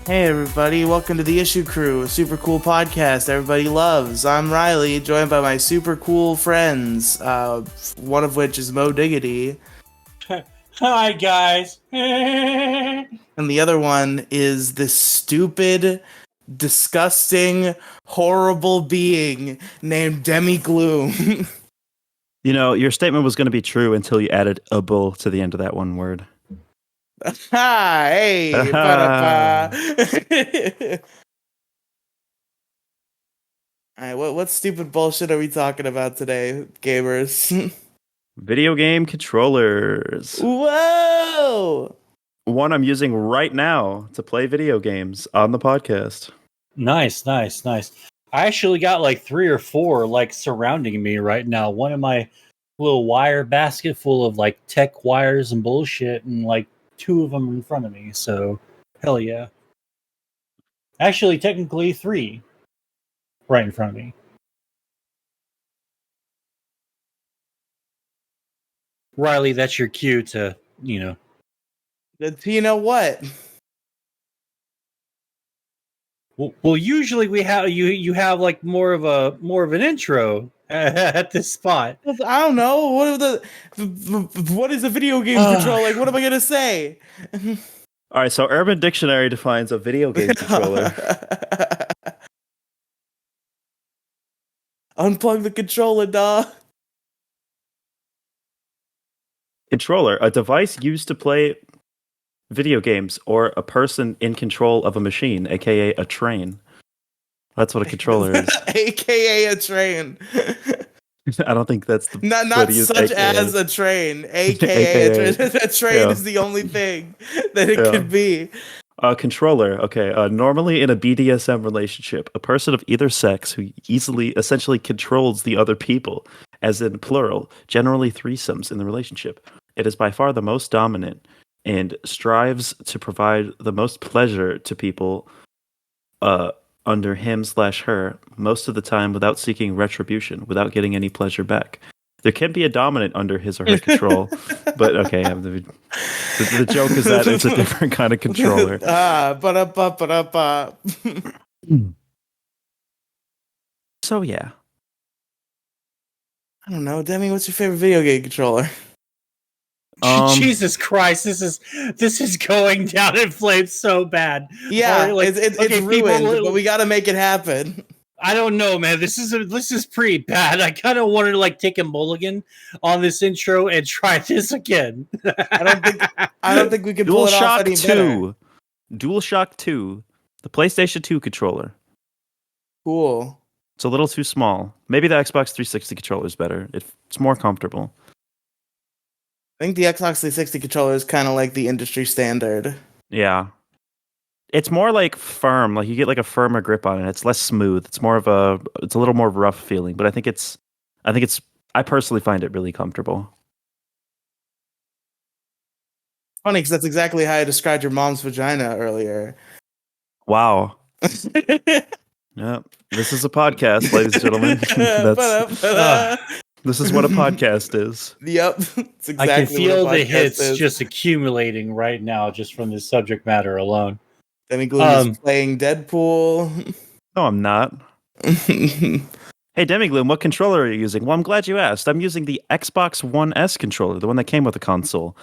Hey everybody, welcome to the Issue Crew, a super cool podcast everybody loves. I'm Riley, joined by my super cool friends, one of which is Moediggity, Hi, guys. and the other one is this stupid, disgusting, horrible being named Demi Gloom. You know, your statement was going to be true until you added a bull to the end of that one word. Ha! Hey! Ba-da-ba. Alright, what stupid bullshit are we talking about today, gamers? Video game controllers. Whoa! One I'm using right now to play video games on the podcast. Nice. I actually got like 3 or 4 like surrounding me right now. One in my little wire basket full of like tech wires and bullshit, and like 2 of them in front of me. So, hell yeah. Actually, technically 3 right in front of me. Riley, that's your cue to, You know what? Well, usually we have you have like more of an intro at this spot. I don't know. What is a video game controller? Like, what am I gonna say? All right, so Urban Dictionary defines a video game controller. Unplug the controller, dawg. Controller, a device used to play video games or a person in control of a machine, aka a train. That's what a controller is. AKA a train. I don't think that's the not such as a train. AKA a train. A train is the only thing that it could be. A controller, okay. Normally in a BDSM relationship, a person of either sex who essentially controls the other people, as in plural, generally threesomes in the relationship. It is by far the most dominant and strives to provide the most pleasure to people under him/her, most of the time without seeking retribution, without getting any pleasure back. There can be a dominant under his or her control, but okay, the joke is that it's a different kind of controller. So yeah. I don't know, Demi, what's your favorite video game controller? Jesus Christ, this is going down in flames so bad. Yeah, it's ruined, but we got to make it happen. I don't know, man. This is pretty bad. I kind of wanted to like take a mulligan on this intro and try this again. I don't think we can pull it off any better. DualShock 2, the PlayStation 2 controller. Cool. It's a little too small. Maybe the Xbox 360 controller is better. It's more comfortable. I think the Xbox 360 controller is kind of like the industry standard. Yeah. It's more like firm, like you get like a firmer grip on it. It's less smooth. It's a little more rough feeling, but I personally find it really comfortable. Funny, because that's exactly how I described your mom's vagina earlier. Wow. Yeah, this is a podcast, ladies and gentlemen. This is what a podcast is. Yep. It's exactly I can feel the hits is. just accumulating right now, just from this subject matter alone. Demi Gloom is playing Deadpool. No, I'm not. Hey, Demi Gloom, what controller are you using? Well, I'm glad you asked. I'm using the Xbox One S controller, the one that came with the console,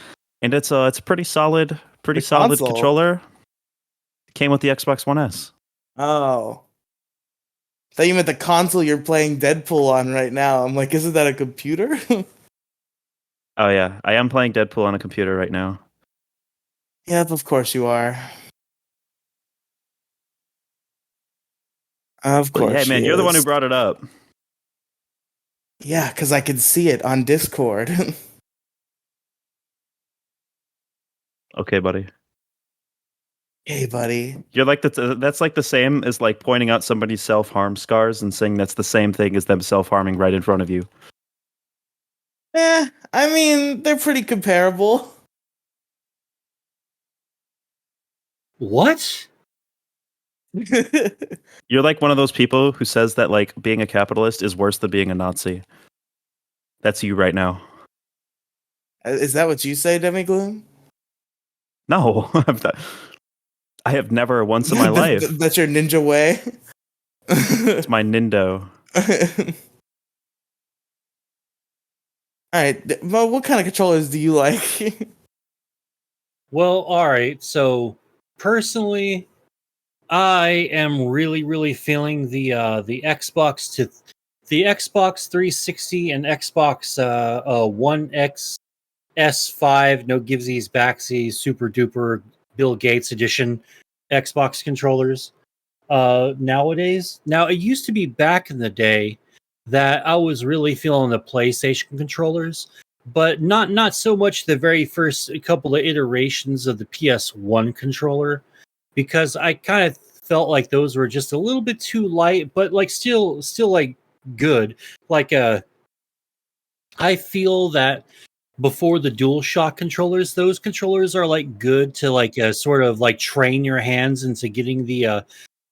and it's a pretty solid controller. It came with the Xbox One S. Oh. I thought you meant the console you're playing Deadpool on right now. I'm like, isn't that a computer? Oh yeah, I am playing Deadpool on a computer right now. Yep, of course you are. Of course. Hey man, you're the one who brought it up. Yeah, because I can see it on Discord. Okay, buddy. Hey, buddy. You're like that's like the same as like pointing out somebody's self-harm scars and saying that's the same thing as them self-harming right in front of you. I mean, they're pretty comparable. What? You're like one of those people who says that like being a capitalist is worse than being a Nazi. That's you right now. Is that what you say, Demi Gloom? No, I have never once in my life. That's your ninja way. It's my Nindo. All right, Mo, what kind of controllers do you like? Well, all right. So personally, I am really feeling the Xbox 360 and Xbox One X S5 no givesies backsies super duper Bill Gates edition Xbox controllers. Nowadays, now it used to be back in the day that I was really feeling the PlayStation controllers, but not so much the very first couple of iterations of the PS1 controller, because I kind of felt like those were just a little bit too light, but like still like good. Like I feel that before the DualShock controllers, those controllers are like good to like sort of like train your hands into getting the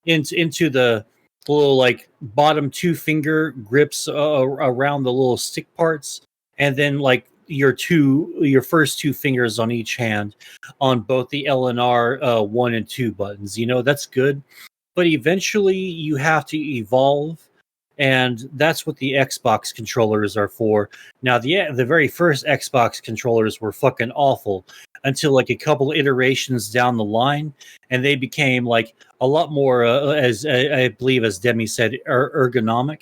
into the little like bottom two finger grips around the little stick parts, and then like your first two fingers on each hand on both the L and R 1 and 2 buttons. You know, that's good, but eventually you have to evolve, and that's what the Xbox controllers are for. Now, the very first Xbox controllers were fucking awful until like a couple iterations down the line, and they became like a lot more, as I believe, as Demi said, ergonomic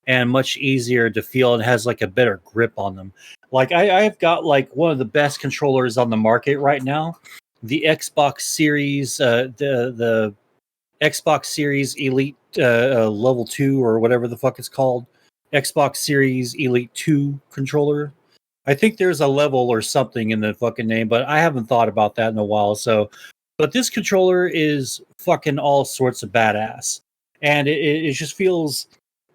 and much easier to feel, and has like a better grip on them. Like I've got like one of the best controllers on the market right now, the Xbox Series, the Xbox Series Elite Level 2 or whatever the fuck it's called. Xbox Series Elite 2 controller. I think there's a level or something in the fucking name, but I haven't thought about that in a while. So, but this controller is fucking all sorts of badass. And it just feels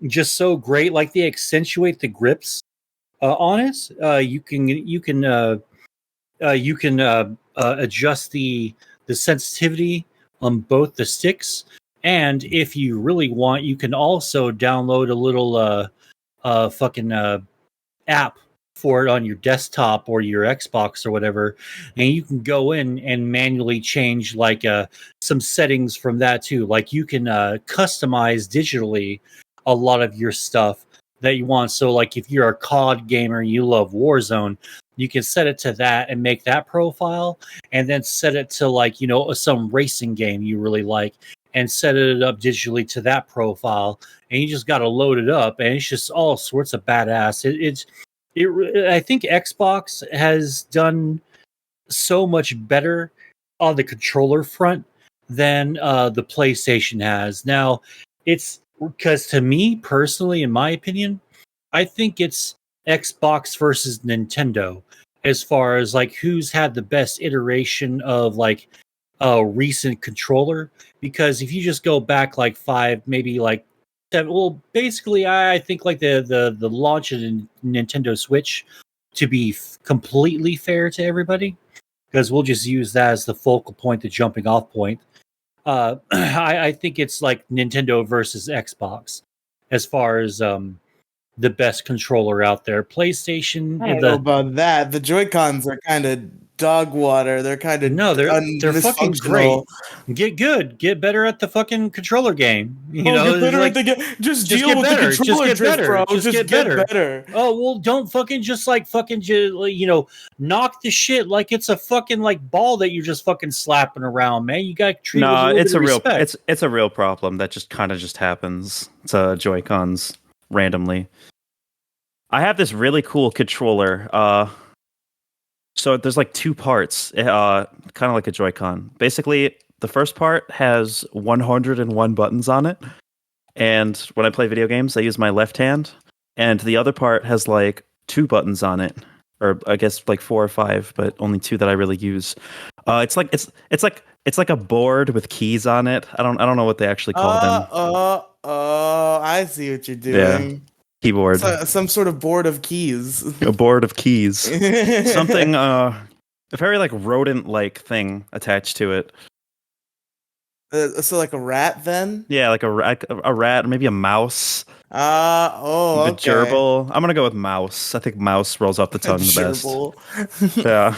just so great. Like they accentuate the grips on it. You can adjust the sensitivity on both the sticks, and if you really want, you can also download a little fucking app for it on your desktop or your Xbox or whatever, and you can go in and manually change like some settings from that too. Like you can customize digitally a lot of your stuff that you want. So like if you're a COD gamer and you love Warzone, you can set it to that and make that profile, and then set it to like, you know, some racing game you really like and set it up digitally to that profile, and you just got to load it up, and it's just all sorts of badass. I think Xbox has done so much better on the controller front than the PlayStation has. Now, it's because to me personally, in my opinion, I think it's Xbox versus Nintendo as far as like who's had the best iteration of like a recent controller. Because if you just go back like five, maybe like seven, well, basically, I think like the launch of the Nintendo Switch, to be completely fair to everybody, because we'll just use that as the focal point, the jumping off point. I think it's like Nintendo versus Xbox as far as the best controller out there. PlayStation, I don't know about that. The Joy-Cons are kind of dog water. They're kind of no, they're fucking great. misfunctional. Get good, get better at the fucking controller game. You Oh, know, get better like, at the just just deal get with better. the controller Just get drift, better. bro. Just get get better. better. Oh well, don't fucking just like fucking you know, knock the shit like it's a fucking like ball that you're just fucking slapping around, man. You got to treat it with a No, little it's bit a of real respect. it's a real problem that just kind of just happens to Joy-Cons randomly. I have this really cool controller. So there's like two parts, kind of like a Joy-Con. Basically, the first part has 101 buttons on it, and when I play video games, I use my left hand, and the other part has like two buttons on it, or I guess like four or five, but only two that I really use. It's like a board with keys on it. I don't know what they actually call them. I see what you're Yeah, doing. keyboard, Some sort of board of keys. a board of keys, something a very like rodent like thing attached to it. So like a rat then? Yeah, like a rat, or maybe a mouse. The Okay. gerbil. I'm gonna go with mouse. I think mouse rolls off the tongue the best. Gerbil. Yeah.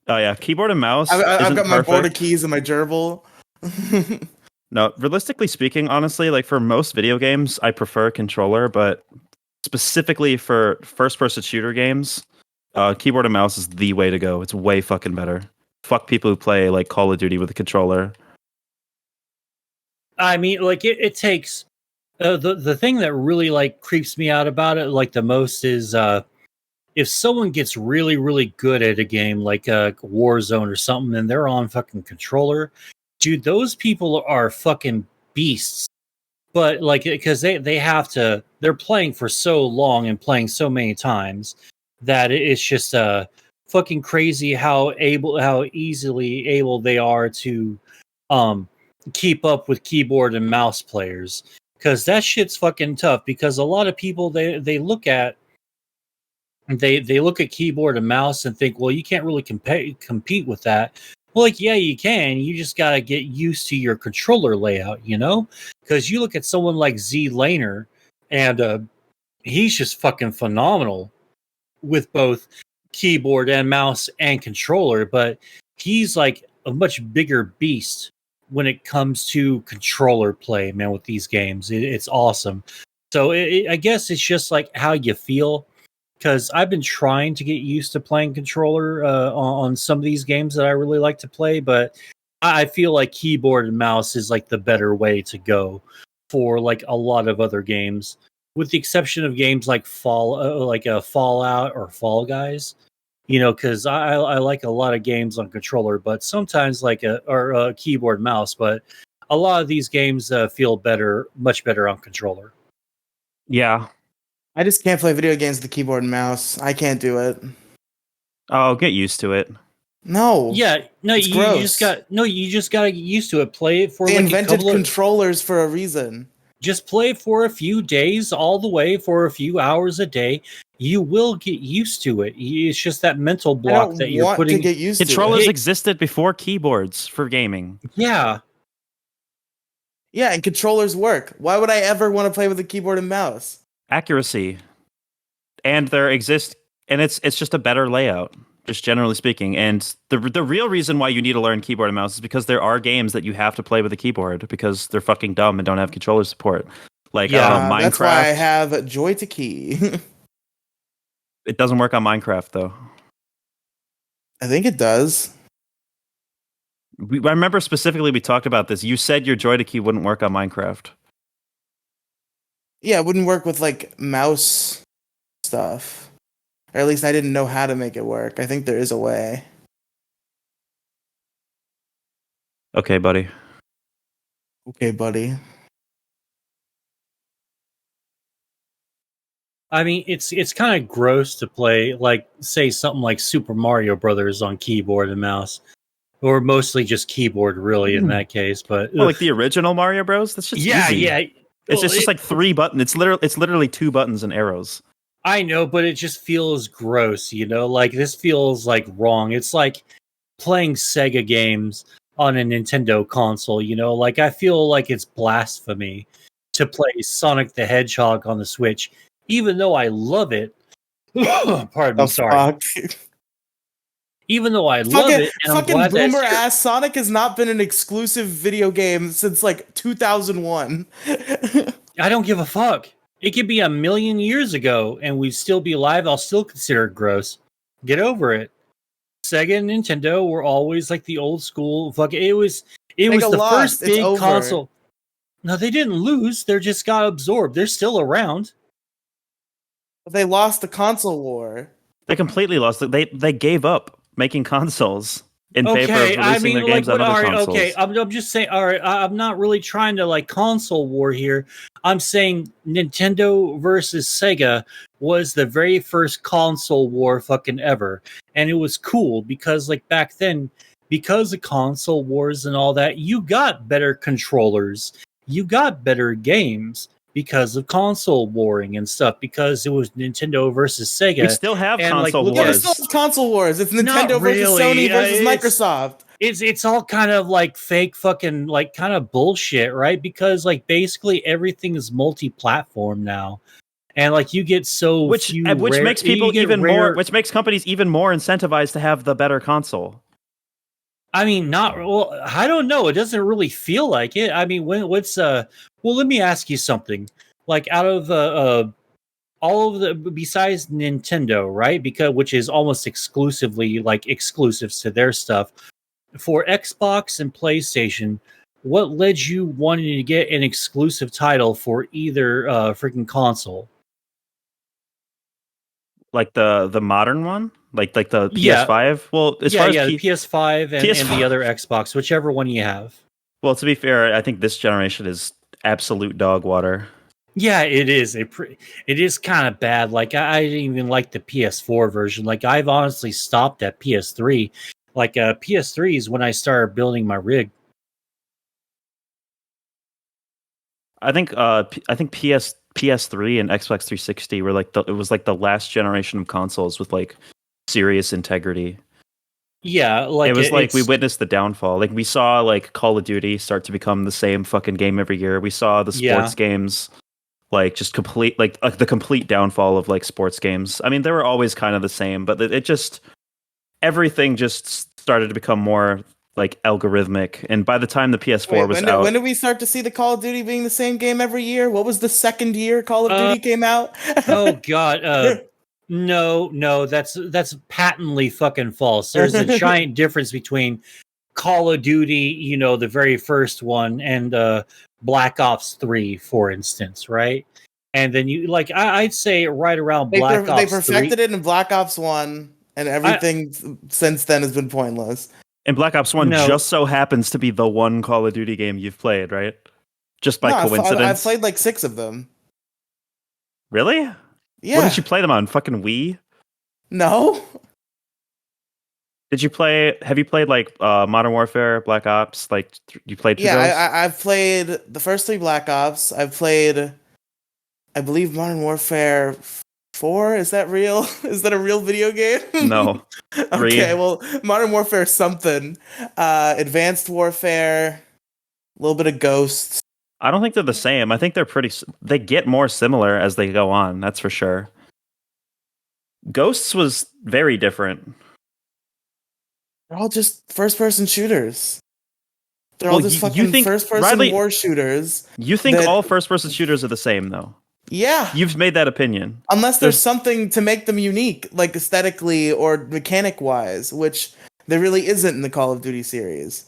Oh yeah, keyboard and mouse I've isn't got my border perfect. keys and my gerbil. No, realistically speaking, honestly, like for most video games, I prefer controller, but specifically for first-person shooter games, keyboard and mouse is the way to go. It's way fucking better. Fuck people who play like Call of Duty with a controller. I mean, like it takes the thing that really like creeps me out about it like the most is if someone gets really really good at a game like Warzone or something and they're on fucking controller, dude, those people are fucking beasts. But like because they have to, they're playing for so long and playing so many times that it's just fucking crazy how easily able they are to um keep up with keyboard and mouse players, because that shit's fucking tough. Because a lot of people they look at keyboard and mouse and think, well, you can't really compete with that. Well, like, yeah, you can. You just got to get used to your controller layout, you know? Because you look at someone like Z Laner, and he's just fucking phenomenal with both keyboard and mouse and controller, but he's like a much bigger beast when it comes to controller play, man, with these games. It's awesome. So I guess it's just like how you feel, because I've been trying to get used to playing controller on some of these games that I really like to play, but I feel like keyboard and mouse is like the better way to go for like a lot of other games, with the exception of games like Fallout or Fall Guys. You know, because I like a lot of games on controller, but sometimes like a keyboard mouse. But a lot of these games feel better, much better on controller. Yeah. I just can't play video games with the keyboard and mouse. I can't do it. Oh, get used to it. No. Yeah, no, It's you gross. just got no, you just got to get used to it. Play it for They like a invented couple of, controllers for a reason. just play it for a few days, all the way for a few hours a day. You will get used to it. It's just that mental I block don't that you're want to putting. get used to Controllers it. existed before keyboards for gaming. Yeah, Yeah, and controllers work. Why would I ever want to play with a keyboard and mouse? Accuracy. And it's just a better layout, just generally speaking. And the real reason why you need to learn keyboard and mouse is because there are games that you have to play with a keyboard because they're fucking dumb and don't have controller support. Like Minecraft. That's why I have Joy to Key. It doesn't work on Minecraft though. I think it does. I remember specifically we talked about this. You said your Joy to Key wouldn't work on Minecraft. Yeah, it wouldn't work with like mouse stuff. Or at least I didn't know how to make it work. I think there is a way. Okay, buddy. Okay, buddy. I mean, it's kind of gross to play like say something like Super Mario Brothers on keyboard and mouse, or mostly just keyboard, really in that case. But Well, like the original Mario Bros. That's just yeah, easy. yeah. It's just like 3 buttons. It's literally 2 buttons and arrows. I know, but it just feels gross, you know? Like, this feels like wrong. It's like playing Sega games on a Nintendo console, you know? Like, I feel like it's blasphemy to play Sonic the Hedgehog on the Switch, even though I love it. Pardon me, sorry. Fuck. Even though I love it, and I'm fucking glad boomer that's ass Sonic has not been an exclusive video game since like 2001. I don't give a fuck. It could be a million years ago, and we'd still be alive. I'll still consider it gross. Get over it. Sega and Nintendo were always like the old school. Fuck it was Sega the lost. first It's big over. console. No, they didn't lose. They just got absorbed. They're still around. But they lost the console war. They completely lost it. They gave up making consoles in favor of Okay, releasing I mean, their like, games on all other right, consoles. okay. I'm just saying. All right, I'm not really trying to like console war here. I'm saying Nintendo versus Sega was the very first console war fucking ever, and it was cool because like back then, because of console wars and all that, you got better controllers, you got better games because of console warring and stuff. Because it was Nintendo versus Sega. We still have And, like, console look Yeah, at there's wars. still console wars. It's Not Nintendo versus really. Sony versus It's- Microsoft. It's all kind of like fake fucking like kind of bullshit, right? Because like basically everything is multi-platform now. and like you get so which few which rare, makes people you get even rare, more, which makes companies even more incentivized to have the better console. I mean, not well. I don't know. It doesn't really feel like it. I mean, what's Well, let me ask you something. Like out of all of the besides Nintendo, right? Because which is almost exclusively like exclusives to their stuff. For Xbox and PlayStation, what led you wanting to get an exclusive title for either freaking console? Like the modern one, like the Yeah, PS5. Well, as far as the PS5 and the other PS5. Xbox, whichever one you have. Well, to be fair, I think this generation is absolute dog water. Yeah, it is. It is kind of bad. Like I didn't even like the PS4 version. Like I've honestly stopped at PS3. Like PS3 is when I started building my rig. I think PS3 and Xbox 360 were like it was like the last generation of consoles with like serious integrity. Yeah, It like was like we it's witnessed the downfall. Like we saw like Call of Duty start to become the same fucking game every year. We saw the yeah. sports games like just complete like the complete downfall of like sports games. I mean, they were always kind of the same, but it just everything just started to become more like algorithmic. And by the time the PS4 Wait, was when out, did we start to see the Call of Duty being the same game every year? What was the second year Call of Uh Duty came out? oh god. No, that's patently fucking false. There's a giant difference between Call of Duty, the very first one, and Black Ops 3, for instance, right? And then you like I'd say right around Black They Ops 3. perfected it in Black Ops 1, and I everything since then has been pointless. and Black Ops 1 No, just so happens to be the one Call of Duty game you've played, right? Just by No, I've coincidence. played like 6 of them. Really? What did Yeah. you play them on? Fucking Wii? No? Did you play? Have you played like Modern Warfare, Black Ops? Like you played through Yeah, those? I've played the first 3 Black Ops. I've played, I believe, Modern Warfare 4. Is that real? Is that a real video game? No, three. Okay, well, Modern Warfare something. Advanced Warfare, a little bit of Ghosts. I don't think they're the same. I think they're they get more similar as they go on. That's for sure. Ghosts was very different. They're all just first-person shooters. They're all Well, just you fucking think first-person Riley? war shooters. You think That, all first-person shooters are the same, though? yeah, You've made that opinion. unless there's There's something to make them unique, like aesthetically or mechanic-wise, which there really isn't in the Call of Duty series.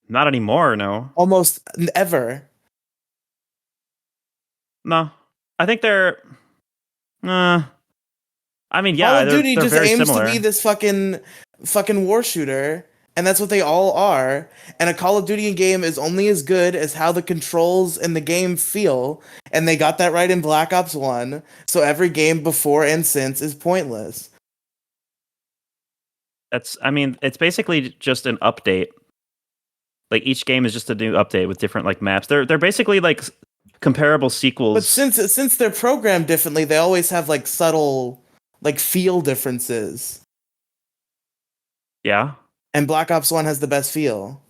not anymore. No, Almost ever. no. I think they're. I mean, Call yeah, of Duty they're just very aims to similar. be this fucking war shooter, and that's what they all are. And a Call of Duty game is only as good as how the controls in the game feel, and they got that right in Black Ops 1. So every game before and since is pointless. I mean, it's basically just an update. Like each game is just a new update with different like maps. They're basically like comparable But sequels. since they're programmed differently, they always have like subtle like feel differences. Yeah, And Black Ops 1 has the best feel.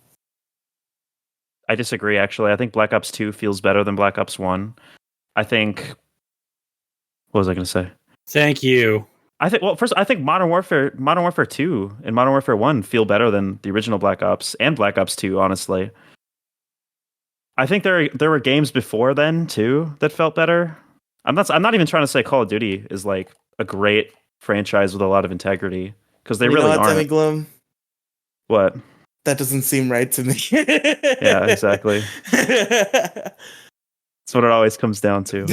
I disagree. Actually, I think Black Ops 2 feels better than Black Ops 1. I think. What was I going to say? thank you. I think Modern Warfare 2 and Modern Warfare 1 feel better than the original Black Ops and Black Ops 2, honestly. I think there were games before then too that felt better. I'm not even trying to say Call of Duty is like a great franchise with a lot of integrity because they You know really what, aren't. Demigloom? What? That doesn't seem right to me. Yeah, exactly. That's what it always comes down to.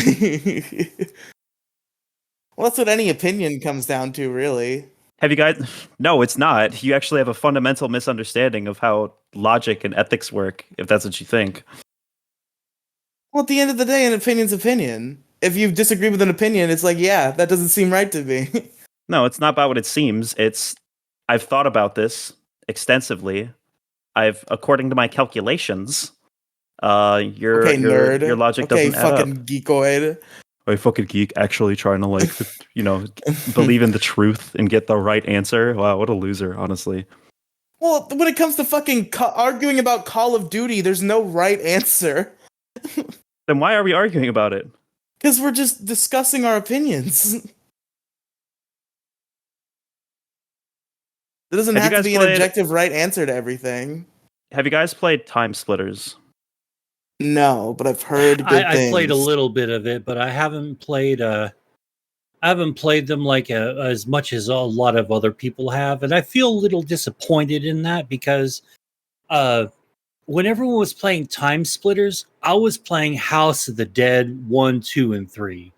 Well, that's what any opinion comes down to, really. Have you guys? No, it's not. You actually have a fundamental misunderstanding of how logic and ethics work, if that's what you think. Well, at the end of the day, an opinion's opinion. If you disagree with an opinion, it's like, yeah, that doesn't seem right to me. No, it's not about what it seems. I've thought about this extensively. According to my calculations, Okay, your nerd. logic Okay, doesn't add up. fucking geekoid. I fucking geek actually trying to like, believe in the truth and get the right answer. Wow, what a loser, honestly. Well, when it comes to fucking arguing about Call of Duty, there's no right answer. Then why are we arguing about it? Because we're just discussing our opinions. There doesn't Have you have to guys be an played? objective right answer to everything. Have you guys played Time Splitters? No, but I've heard good I played a things. little bit of it, but I haven't played them like as much as a lot of other people have, and I feel a little disappointed in that because uh, when everyone was playing Time Splitters, I was playing House of the Dead 1, 2, and 3.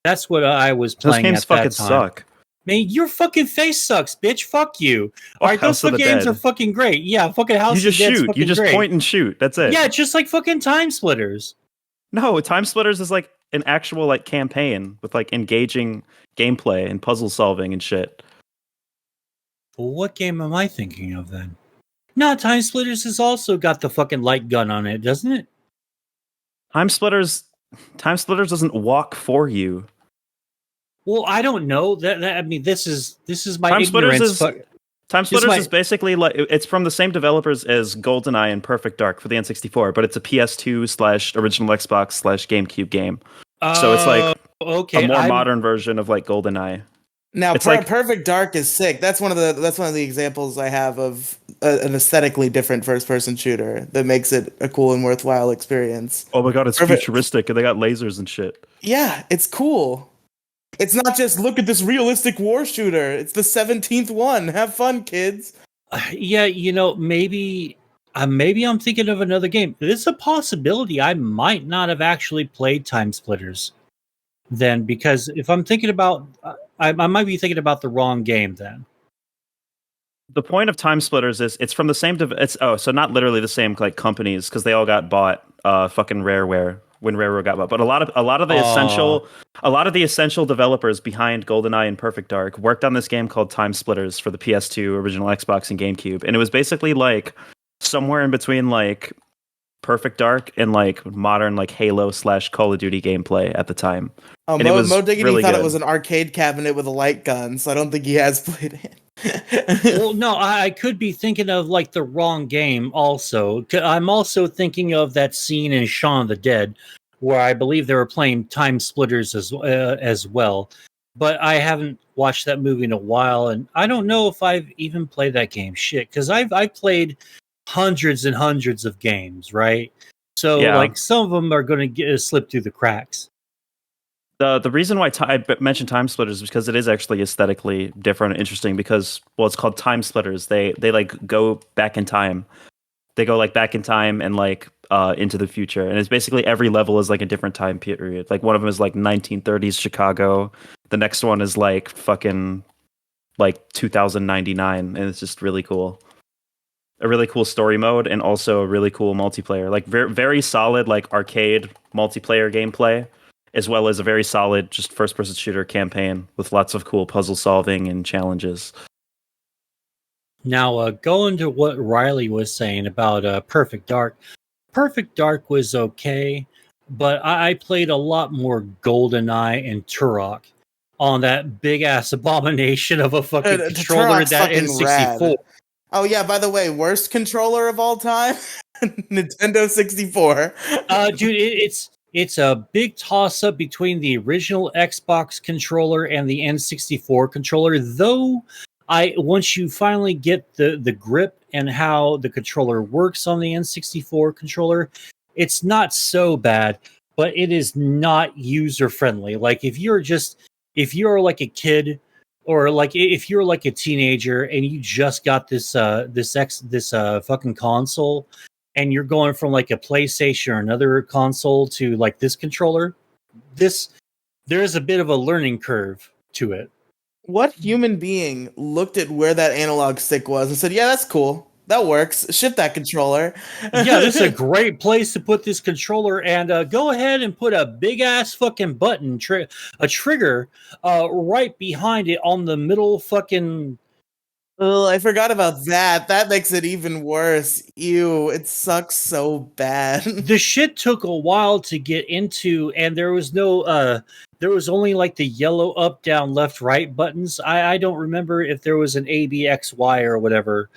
That's what I was Those playing games at that fucking time. suck. Man, your fucking face sucks, bitch. Fuck you. All right, those House of the games are Dead. fucking great. Yeah, fucking House You of the just Dead's shoot. You fucking just great. point and shoot. That's it. Yeah, just like fucking Time Splitters. No, Time Splitters is like an actual like campaign with like engaging gameplay and puzzle solving and shit. Well, what game am I thinking of then? No, Time Splitters has also got the fucking light gun on it, doesn't it? Time Splitters doesn't walk for you. Well, I don't know. I mean, this is my Time Splitters ignorance. Time Splitters is basically like it's from the same developers as GoldenEye and Perfect Dark for the N64, but it's a PS2 / original Xbox / GameCube game. So it's like okay, a more modern version of like GoldenEye. Now, It's like Perfect Dark is sick. That's one of the examples I have of an aesthetically different first-person shooter that makes it a cool and worthwhile experience. oh my god, it's Perfect. futuristic and they got lasers and shit. Yeah, it's cool. It's not just look at this realistic war shooter. It's the 17th one. Have fun, kids. Yeah, maybe I'm thinking of another game. It's a possibility I might not have actually played Time Splitters then, because if I'm thinking about, I might be thinking about the wrong game then. The point of Time Splitters is it's from the same so not literally the same like companies because they all got bought fucking Rareware when Rareware got bought, but a lot of the essential developers behind GoldenEye and Perfect Dark worked on this game called Time Splitters for the PS2, original Xbox, and GameCube, and it was basically like somewhere in between like Perfect Dark and like modern like Halo / Call of Duty gameplay at the time. Oh, And it was Moediggity really thought good. it was an arcade cabinet with a light gun, so I don't think he has played it. Well, no, I could be thinking of like the wrong game also. I'm also thinking of that scene in Shaun of the Dead where I believe they were playing Time Splitters as well. But I haven't watched that movie in a while, and I don't know if I've even played that game. Shit, because I've played hundreds and hundreds of games, right? So Yeah. like some of them are going to slip through the cracks. The reason why I mentioned Time Splitters is because it is actually aesthetically different and interesting because it's called Time Splitters. They like go back in time. They go like back in time and like into the future, and it's basically every level is like a different time period. Like one of them is like 1930s Chicago. The next one is like fucking like 2099, and it's just really cool. A really cool story mode and also a really cool multiplayer. Like very solid like arcade multiplayer gameplay, as well as a very solid just first-person shooter campaign with lots of cool puzzle solving and challenges. Now, going to what Riley was saying about Perfect Dark. Perfect Dark was okay, but I played a lot more GoldenEye and Turok on that big-ass abomination of a fucking controller, Turok's that fucking N64. rad. Oh yeah, by the way, worst controller of all time? Nintendo 64. Dude, it's a big toss up between the original Xbox controller and the N64 controller. Though once you finally get the grip and how the controller works on the N64 controller, it's not so bad, but it is not user friendly. Like if you're like a kid, or like if you're like a teenager and you just got this fucking console, and you're going from like a PlayStation or another console to like this controller, there's a bit of a learning curve to it. What human being looked at where that analog stick was and said, "Yeah, that's cool. That works. Ship that controller." Yeah, this is a great place to put this controller, and go ahead and put a big ass fucking button, a trigger, right behind it on the middle fucking. Oh, I forgot about that. That makes it even worse. Ew, it sucks so bad. The shit took a while to get into, and there was there was only like the yellow up, down, left, right buttons. I don't remember if there was an A, B, X, Y or whatever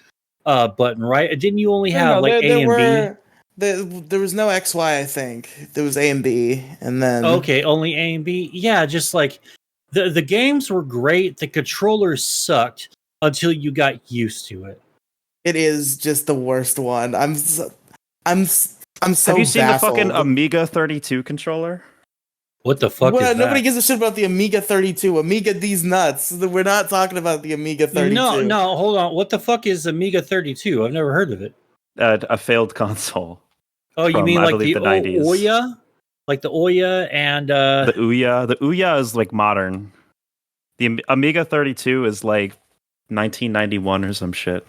button, right? Didn't you only have like A and B? There was no XY, I think. There was A and B, and then Okay, only A and B. Yeah, just like the games were great. The controllers sucked until you got used to it. it is just the worst one. I'm so Have you seen the fucking baffled. Amiga 32 controller? What the fuck is Well, that? nobody gives a shit about the Amiga 32. Amiga these nuts. We're not talking about the Amiga 32. No, hold on. What the fuck is Amiga 32? I've never heard of it. A failed console. Oh, you From, mean I like believe, the the 90s. Ouya? Like the Ouya and The Ouya is like modern. The Amiga 32 is like 1991 or some shit.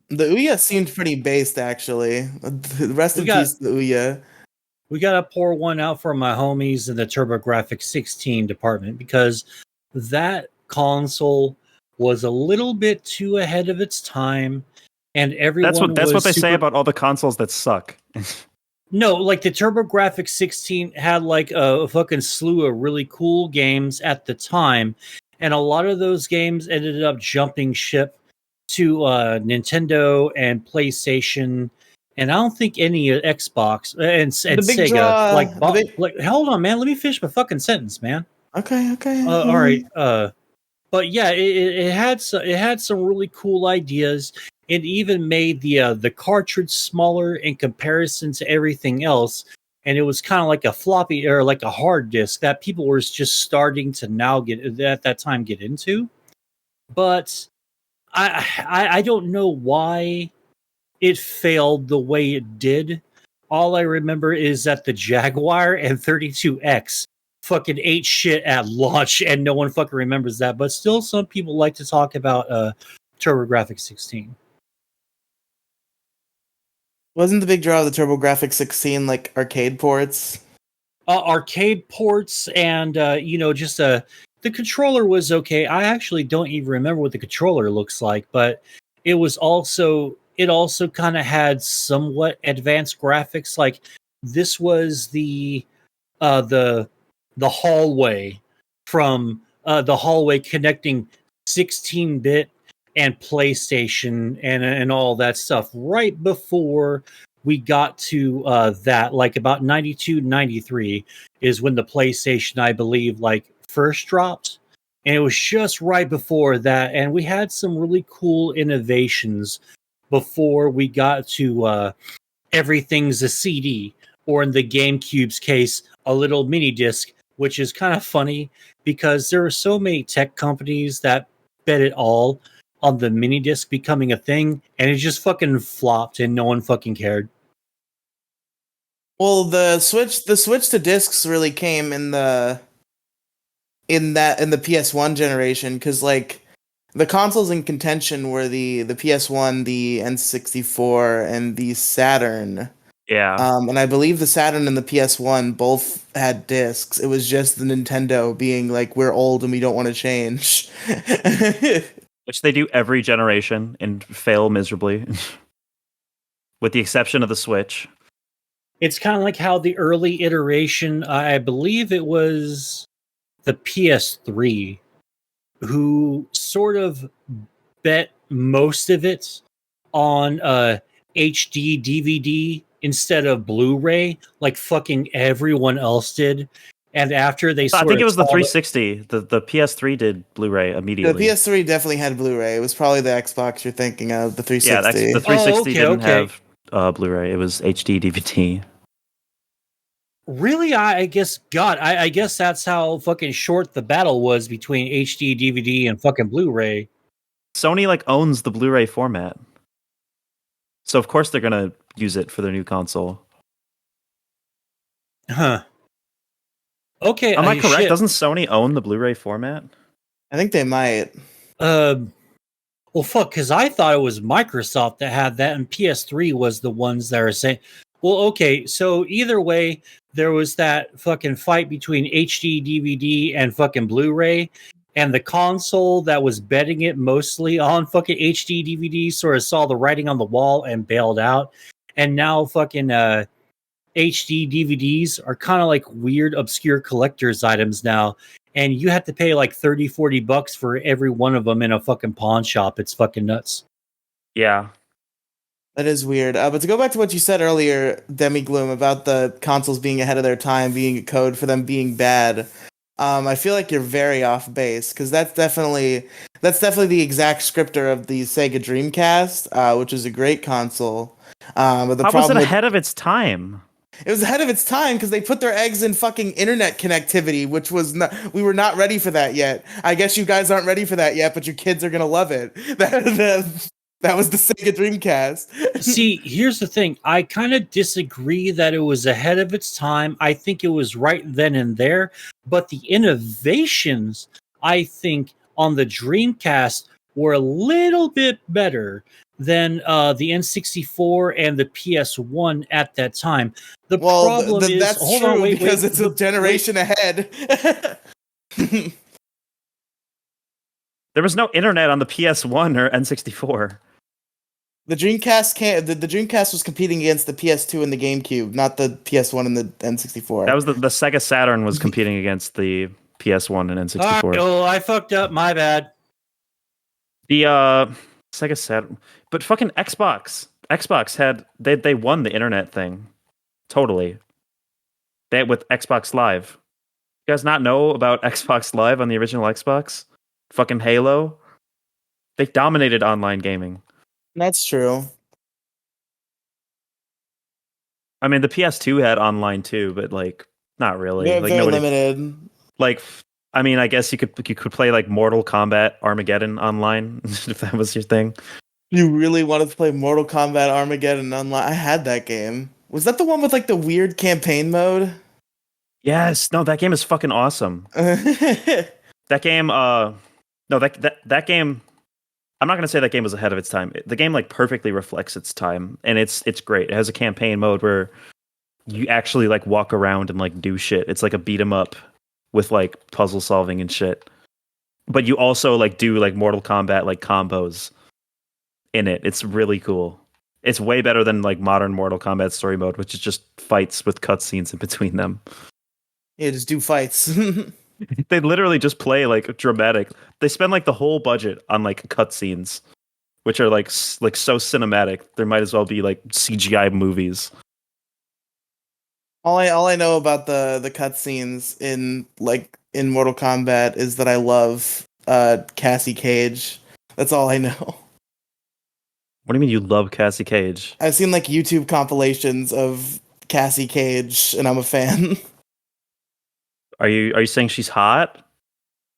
The Ouya seemed pretty based, actually. Rest we in got peace, the Ouya. we got to pour one out for my homies in the TurboGrafx 16 department because that console was a little bit too ahead of its time, and everyone That's what was they say super. about all the consoles that suck. No, like the TurboGrafx 16 had like a fucking slew of really cool games at the time, and a lot of those games ended up jumping ship to Nintendo and PlayStation, and I don't think any Xbox and The big Sega draw. like bought. Like, hold on, man, let me finish my fucking sentence, man. Okay. All right, but yeah, it had some really cool ideas. It even made the cartridge smaller in comparison to everything else, and it was kind of like a floppy or like a hard disk that people were just starting to now get at that time get into. But I don't know why it failed the way it did. All I remember is that the Jaguar and 32X fucking ate shit at launch, and no one fucking remembers that. But still, some people like to talk about TurboGrafx 16. Wasn't the big draw of the TurboGrafx 16 like arcade ports? Arcade ports and just the controller was okay. I actually don't even remember what the controller looks like, but it also kind of had somewhat advanced graphics. Like this was the uh the the hallway from the hallway connecting 16-bit and PlayStation and all that stuff right before we got to that, like about 92 93 is when the PlayStation, I believe, like first dropped, and it was just right before that, and we had some really cool innovations before we got to everything's a CD, or in the GameCube's case, a little mini disc, which is kind of funny because there are so many tech companies that bet it all on the mini disc becoming a thing, and it just fucking flopped and no one fucking cared. Well, the switch to discs really came in the PS1 generation, because like the consoles in contention were the PS1, the N64, and the Saturn. Yeah. And I believe the Saturn and the PS1 both had discs. It was just the Nintendo being like, we're old and we don't want to change. Which they do every generation and fail miserably. With the exception of the Switch. It's kind of like how the early iteration, I believe it was the PS3, who sort of bet most of it on HD DVD instead of Blu-ray, like fucking everyone else did. And after they I sort think of it was the saw 360. The PS3 did Blu-ray The immediately. PS3 definitely had Blu-ray. It was probably the Xbox you're thinking of, the Yeah, 360. the 360 didn't okay. have Blu-ray. It was HD DVD. Really, I guess, God, I guess that's how fucking short the battle was between HD DVD and fucking Blu-ray. Sony like owns the Blu-ray format. So of course they're gonna use it for their new console. Huh. Okay, Am I correct? shit. Doesn't Sony own the Blu-ray format? I think they might. Well, fuck, because I thought it was Microsoft that had that, and PS3 was the ones that are saying. Well, okay, so either way, there was that fucking fight between HD DVD and fucking Blu-ray, and the console that was betting it mostly on fucking HD DVD sort of saw the writing on the wall and bailed out, and now fucking HD DVDs are kind of like weird, obscure collector's items now. And you have to pay like $30-$40 for every one of them in a fucking pawn shop. It's fucking nuts. Yeah. That is weird. But to go back to what you said earlier, Demi Gloom, about the consoles being ahead of their time, being a code for them being bad, I feel like you're very off base because that's definitely the exact scripter of the Sega Dreamcast, which is a great console. But the How was it problem with ahead of its time? it was ahead of its time because they put their eggs in fucking internet connectivity, which was not, we were not ready for that yet. I guess you guys aren't ready for that yet, but your kids are gonna love it. That was the Sega Dreamcast. See, here's the thing. I kind of disagree that it was ahead of its time. I think it was right then and there, but the innovations, I think, on the Dreamcast were a little bit better than the N64 and the PS1 at that time. The Well, problem is, that's hold on, true wait, because wait, it's a generation ahead. There was no internet on the PS1 or N64. The Dreamcast can't. The Dreamcast was competing against the PS2 and the GameCube, not the PS1 and the N64. That was the Sega Saturn was competing against the PS1 and All right, N64. oh, I fucked up. My bad. The Sega Saturn, but fucking Xbox had they won the internet thing totally. They with Xbox Live. You guys not know about Xbox Live on the original Xbox? Fucking Halo. They dominated online gaming. That's true. I mean, the PS2 had online too, but like not really. They're Like very nobody. limited. Like, I mean, I guess you could play like Mortal Kombat Armageddon online if that was your thing. You really wanted to play Mortal Kombat Armageddon online? I had that game. Was that the one with like the weird campaign mode? Yes, no, that game is fucking awesome. That game, no, that game. I'm not gonna say that game was ahead of its time. The game like perfectly reflects its time, and it's great. It has a campaign mode where you actually like walk around and like do shit. It's like a beat 'em up with like puzzle solving and shit. But you also like do like Mortal Kombat like combos in it. It's really cool. It's way better than like modern Mortal Kombat story mode, which is just fights with cutscenes in between them. Yeah, just do fights. They literally just play like dramatic. They spend like the whole budget on like cutscenes, which are like like so cinematic. There might as well be like CGI movies. All I know about the cutscenes in Mortal Kombat is that I love Cassie Cage. That's all I know. What do you mean you love Cassie Cage? I've seen like YouTube compilations of Cassie Cage, and I'm a fan. Are you saying she's hot?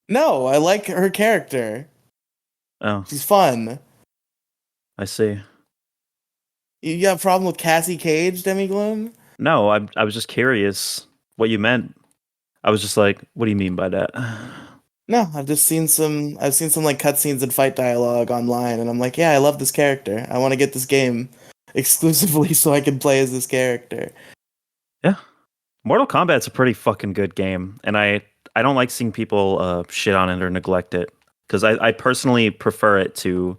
No, I like her character. Oh, She's fun. I see. You got a problem with Cassie Cage, Demigloom? No, I was just curious what you meant. I was just like, what do you mean by that? No, I've seen some like cutscenes and fight dialogue online, and I'm like, yeah, I love this character. I want to get this game exclusively so I can play as this character. Yeah. Mortal Kombat's a pretty fucking good game, and I don't like seeing people shit on it or neglect it because I personally prefer it to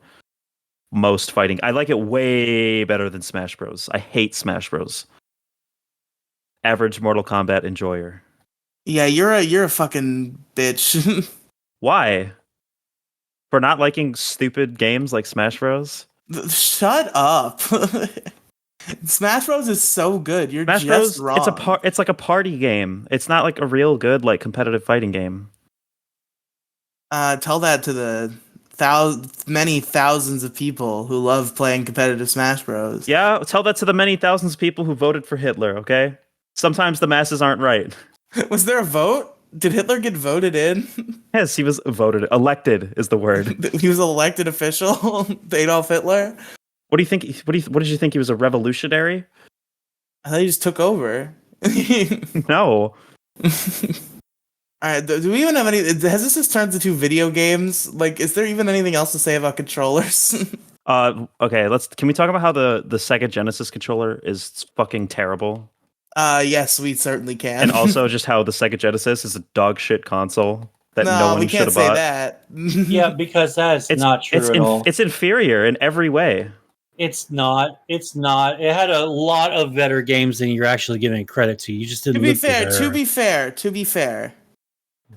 most fighting. I like it way better than Smash Bros. I hate Smash Bros. Average Mortal Kombat enjoyer. Yeah, you're a fucking bitch. Why? For not liking stupid games like Smash Bros? Shut up. Smash Bros is so good. You're Smash just Bros. wrong. It's like a party game. It's not like a real good like competitive fighting game. Tell that to the many thousands of people who love playing competitive Smash Bros. Yeah, tell that to the many thousands of people who voted for Hitler, okay? Sometimes the masses aren't right. Was there a vote? Did Hitler get voted in? Yes, he was voted. Elected is the word. He was an elected official, Adolf Hitler. What do you think? What did you think? He was a revolutionary? I thought he just took over. No. All right, do we even have any? Has this just turned into video games? Like, is there even anything else to say about controllers? Okay. Can we talk about how the Sega Genesis controller is fucking terrible, Yes, we certainly can. and also just how the Sega Genesis is a dog shit console that no no, one we should can't have say bought. that. Yeah, because that's not true at all. It's inferior in every way. It's not. It's not. It had a lot of better games than you're actually giving credit to. You just didn't To be look fair, there. to be fair,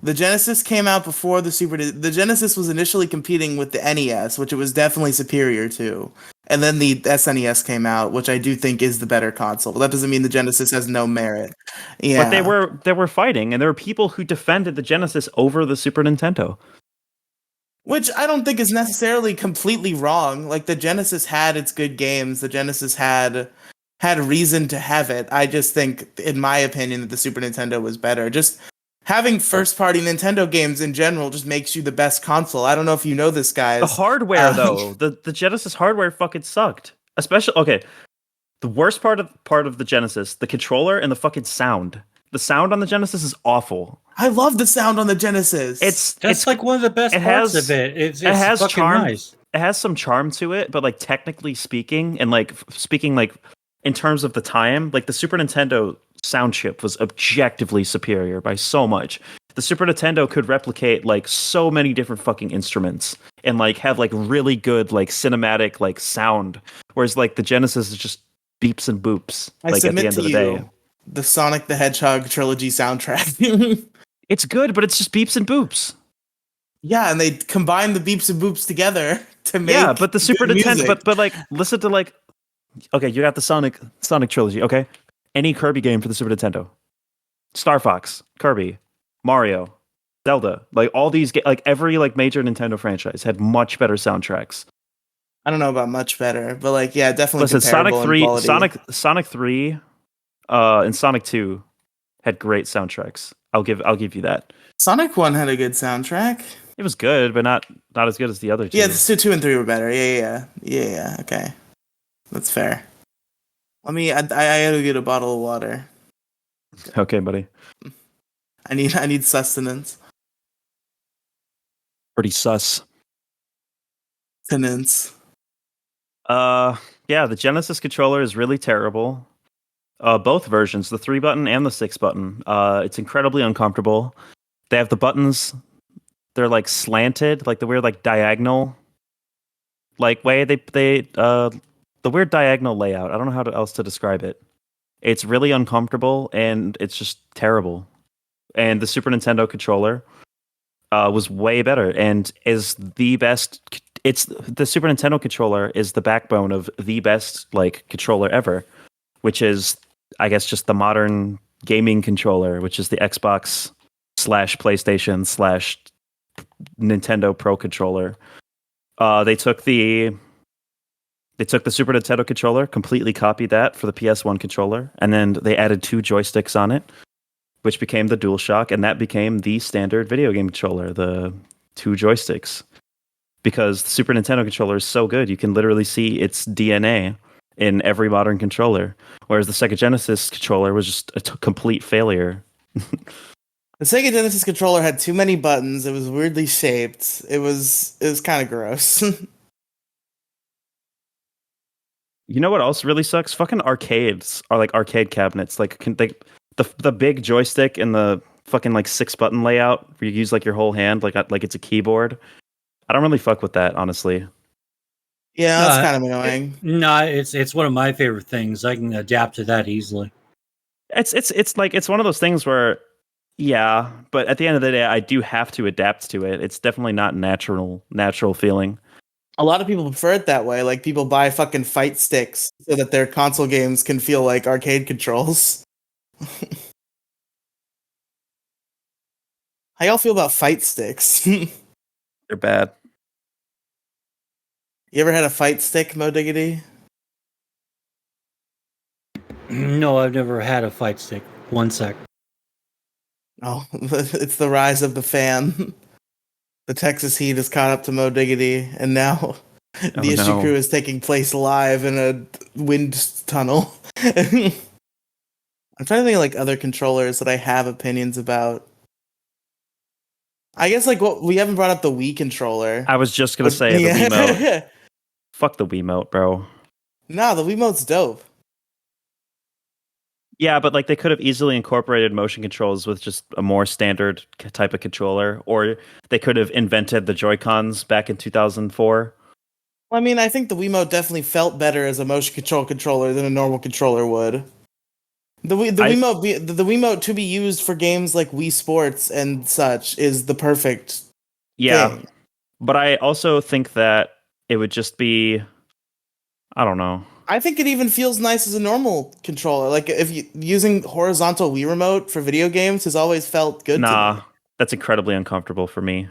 the Genesis came out before the Super. The Genesis was initially competing with the NES, which it was definitely superior to. And then the SNES came out, which I do think is the better console. But that doesn't mean the Genesis has no merit. But they Yeah. were fighting, and there were people who defended the Genesis over the Super Nintendo. Which I don't think is necessarily completely wrong. Like the Genesis had its good games. The Genesis had reason to have it. I just think, in my opinion, that the Super Nintendo was better. Just having first party Nintendo games in general just makes you the best console. I don't know if you know this, The guys. hardware, though, the Genesis hardware fucking sucked. Especially, okay, the worst part of the Genesis, the controller and the fucking sound. The sound on the Genesis is awful. I love the sound on the Genesis. That's like one of the best parts of it. It's has fucking charm. nice. It has some charm to it, but like technically speaking, and like speaking like in terms of the time, like the Super Nintendo sound chip was objectively superior by so much. The Super Nintendo could replicate like so many different fucking instruments and like have like really good like cinematic like sound, whereas like the Genesis is just beeps and boops. I Like at the submit end to of the you day, the Sonic the Hedgehog trilogy soundtrack. it's good, but it's just beeps and boops. Yeah, and they combine the beeps and boops together to make Yeah, but the Super good Nintendo, music. but like listen to like, okay, you got the Sonic trilogy. Okay, any Kirby game for the Super Nintendo, Star Fox, Kirby, Mario, Zelda, like all these, like every like major Nintendo franchise had much better soundtracks. I don't know about much better, but like yeah, definitely Listen, Sonic comparable in 3, quality. Sonic 3, and Sonic 2 had great soundtracks. I'll give you that. Sonic 1 had a good soundtrack. It was good, but not as good as the other two. Yeah, the 2 and 3 were better. Yeah. Okay, that's fair. I gotta get a bottle of water. Okay, buddy. I need sustenance. Pretty sus. Tenants. Yeah, the Genesis controller is really terrible. Both versions, the 3 button and the 6 button. It's incredibly uncomfortable. They have the buttons, they're like slanted, like the weird like diagonal like way the weird diagonal layout. I don't know how else to describe it. It's really uncomfortable and it's just terrible. And the Super Nintendo controller was way better and is the best. It's the Super Nintendo controller is the backbone of the best like controller ever, which is I guess just the modern gaming controller, which is the Xbox / PlayStation / Nintendo Pro controller. They took the Super Nintendo controller, completely copied that for the PS1 controller, and then they added 2 joysticks on it, which became the DualShock, and that became the standard video game controller, the 2 joysticks. Because the Super Nintendo controller is so good, you can literally see its DNA in every modern controller, whereas the Sega Genesis controller was just a complete failure. The Sega Genesis controller had too many buttons. It was weirdly shaped. It was kind of gross. You know what else really sucks? Fucking arcades are like arcade cabinets. Like the big joystick and the fucking like 6 button layout where you use like your whole hand like it's a keyboard. I don't really fuck with that, honestly. Yeah, that's kind of annoying. It's one of my favorite things. I can adapt to that easily. It's like it's one of those things where yeah, but at the end of the day I do have to adapt to it. It's definitely not natural feeling. A lot of people prefer it that way. Like people buy fucking fight sticks so that their console games can feel like arcade controls. How y'all feel about fight sticks? You They're bad. ever had a fight stick, Moediggity? No, I've never had a fight stick. One sec. Oh, it's the rise of the fan. The Texas heat has caught up to Moediggity, and now the issue crew is taking place live in a wind tunnel. I'm trying to think of like other controllers that I have opinions about. I guess like what we haven't brought up the Wii controller. I was just gonna say the Wiimote. Fuck the Wiimote, bro. Nah, the Wiimote's dope. Yeah, but like they could have easily incorporated motion controls with just a more standard type of controller, or they could have invented the Joy-Cons back in 2004. Well, I mean, I think the Wiimote definitely felt better as a motion control controller than a normal controller would. The Wiimote to be used for games like Wii Sports and such is the perfect thing. But I also think that it would just be I don't know. I think it even feels nice as a normal controller. Like if you using horizontal Wii remote for video games has always felt good to Nah, me. that's incredibly uncomfortable for me.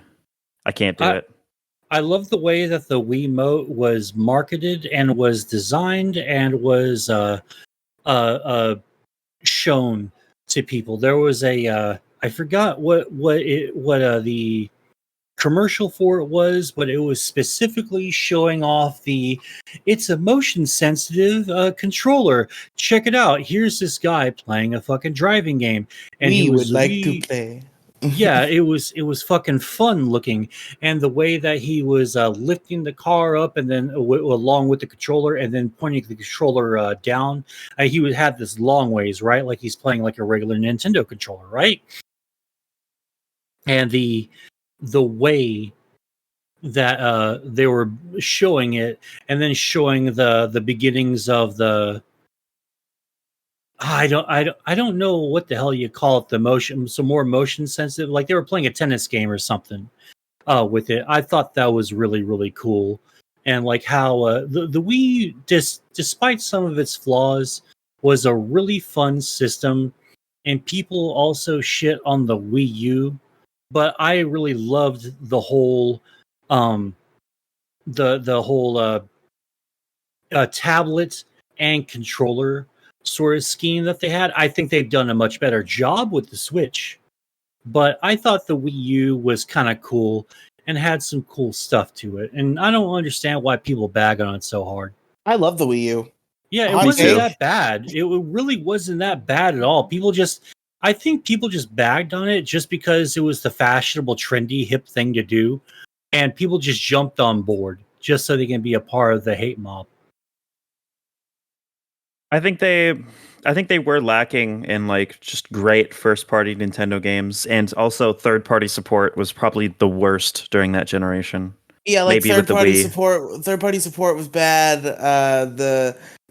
I can't do I it. I love the way that the Wiimote was marketed and was designed and was uh, shown to people. There was a I forgot what the commercial for it was, but it was specifically showing off it's a motion sensitive controller. Check it out. Here's this guy playing a fucking driving game, and he We would was like to play. yeah, it was fucking fun looking, and the way that he was lifting the car up and then along with the controller and then pointing the controller down, he would have this long ways, right, like he's playing like a regular Nintendo controller, right? And the way that they were showing it and then showing the beginnings of the I don't know what the hell you call it, the motion, some more motion sensitive, like they were playing a tennis game or something with it. I thought that was really really cool, and like how the Wii, despite some of its flaws, was a really fun system, and people also shit on the Wii U, but I really loved um the whole tablet and controller sort of scheme that they had. I think they've done a much better job with the Switch, but I thought the Wii U was kind of cool and had some cool stuff to it. And I don't understand why people bag on it so hard. I love the Wii U. Yeah, it Hot Me wasn't too. take. that bad. It really wasn't that bad at all. I think people just bagged on it just because it was the fashionable, trendy, hip thing to do. And people just jumped on board just so they can be a part of the hate mob. I think they I think they were lacking in like just great first party Nintendo games, and also third party support was probably the worst during that generation. Yeah, like Maybe with the Wii. third party support was bad.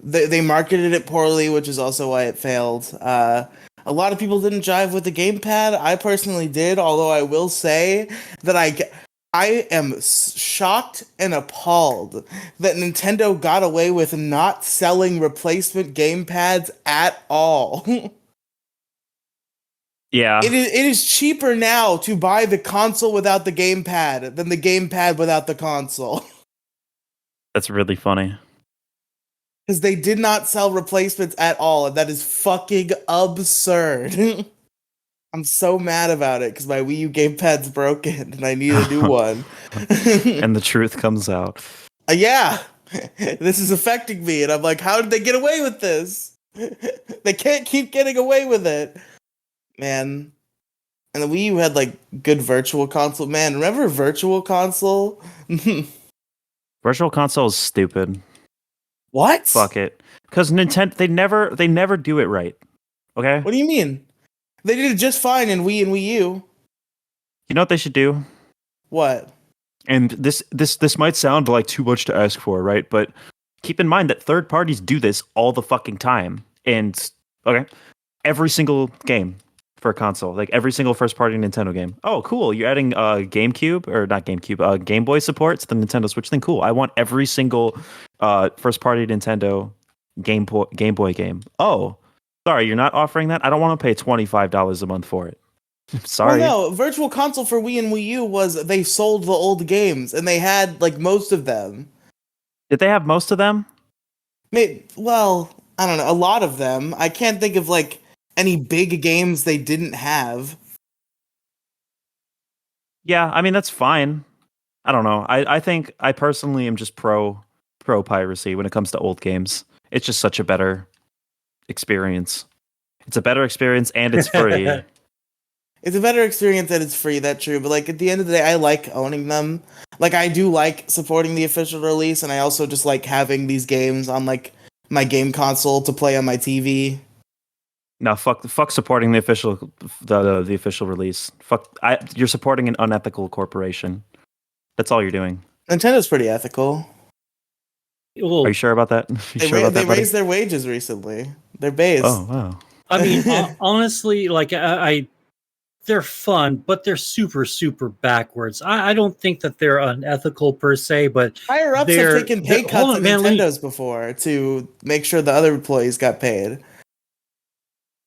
They marketed it poorly, which is also why it failed. A lot of people didn't jive with the gamepad. I personally did, although I will say that I am shocked and appalled that Nintendo got away with not selling replacement gamepads at all. Yeah, It is cheaper now to buy the console without the gamepad than the gamepad without the console. that's really funny. Because they did not sell replacements at all, and that is fucking absurd. I'm so mad about it because my Wii U gamepad's broken and I need a new one. And the truth comes out. Yeah, this is affecting me, and I'm like, how did they get away with this? They can't keep getting away with it, man. And the Wii U had like good virtual console. Man, remember virtual console? Virtual console is stupid. What? Fuck it. Because Nintendo they never do it right. Okay? What do you mean? They did it just fine in Wii and Wii U. You know what they should do? What? And this might sound like too much to ask for, right? But keep in mind that third parties do this all the fucking time. And okay, every single game for a console, like every single first party Nintendo game. Oh, cool! You're adding GameCube or not GameCube, Game Boy support to the Nintendo Switch thing. Cool. I want every single first party Nintendo Game Boy game. Oh, sorry, you're not offering that. I don't want to pay $25 a month for it. Sorry. Well, no, Virtual Console for Wii and Wii U was they sold the old games and they had like most of them. Did they have most of them? Well, I don't know, a lot of them. I can't think of like any big games they didn't have. Yeah, I mean that's fine. I don't know. I think I personally am just pro piracy when it comes to old games. It's just such a better experience. It's a better experience and it's free. It's a better experience and it's free, that's true. But like at the end of the day, I like owning them. Like I do like supporting the official release, and I also just like having these games on like my game console to play on my TV. No, fuck supporting the official release. You're supporting an unethical corporation. That's all you're doing. Nintendo's pretty ethical. Are you sure about that? You sure about They that, buddy? raised their wages recently. Their base. Oh wow. I mean, honestly, like they're fun, but they're super, super backwards. I don't think that they're unethical per se, but Higher ups have taken pay hold cuts on, at man. Nintendo's before to make sure the other employees got paid.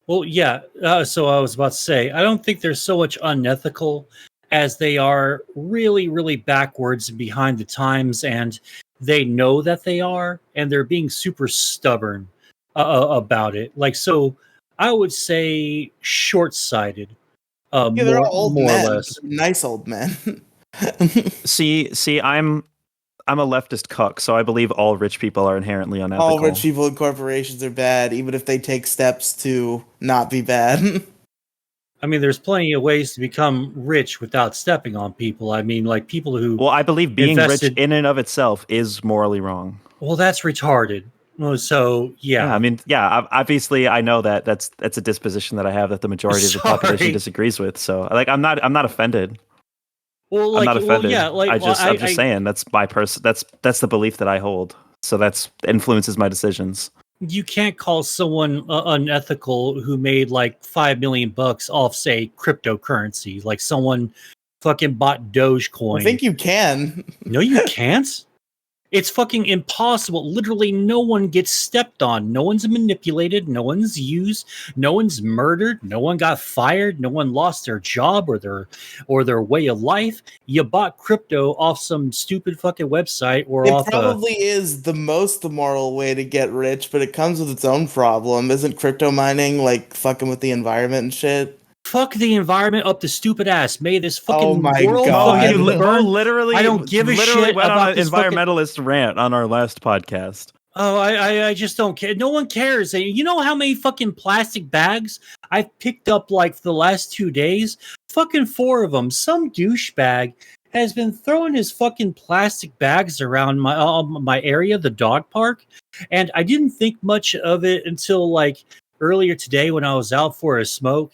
Well, yeah. So I was about to say, I don't think they're so much unethical as they are really, really backwards and behind the times, and they know that they are, and they're being super stubborn about it. Like, so I would say short-sighted, Yeah, they're all old more or men. less. Nice old men. See, I'm a leftist cuck, so I believe all rich people are inherently unethical. All rich people and corporations are bad, even if they take steps to not be bad. I mean, there's plenty of ways to become rich without stepping on people. I mean, like people who Well, I believe being invested. rich in and of itself is morally wrong. Well, that's retarded. Well, so yeah. Yeah, I mean, yeah, obviously I know that that's a disposition that I have that the majority of the population Sorry. disagrees with. So, like, I'm not offended. Well, I'm like, not offended. yeah, like, I'm just saying that's my that's the belief that I hold. So that's influences my decisions. you can't call someone unethical who made like 5 million bucks off, say, cryptocurrency. Like someone fucking bought Dogecoin. I think you can. No, you can't. It's fucking impossible. Literally, no one gets stepped on. No one's manipulated. No one's used. No one's murdered. No one got fired. No one lost their job or their way of life. You bought crypto off some stupid fucking website or It off probably is the most immoral way to get rich, but it comes with its own problem. Isn't crypto mining like fucking with the environment and shit? fuck the environment up the stupid ass. May this fucking Oh my world God. fucking You burn. literally, I don't give a literally shit went about on an this fucking- environmentalist rant on our last podcast. Oh, I just don't care. No one cares. You know how many fucking plastic bags I've picked up like the last 2 days? Fucking 4 of them. Some douchebag has been throwing his fucking plastic bags around my area, the dog park, and I didn't think much of it until like earlier today when I was out for a smoke,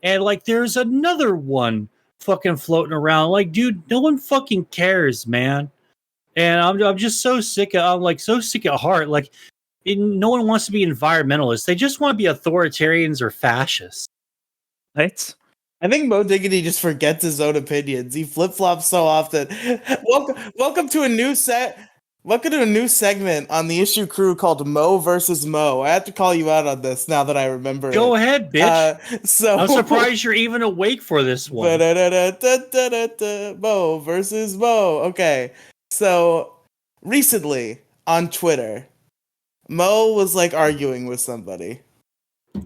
and like there's another one fucking floating around. Like, dude, no one fucking cares, man. And I'm just so sick. I'm like so sick at heart. Like, no one wants to be environmentalists. They just want to be authoritarians or fascists. Right? I think Moediggity just forgets his own opinions. He flip flops so often. Welcome to a new set. Welcome to a new segment on the issue crew called Mo versus Mo. I have to call you out on this now that I remember. Go ahead, bitch. So I'm surprised you're even awake for this one. Mo versus Mo. Okay. So recently on Twitter, Mo was like arguing with somebody.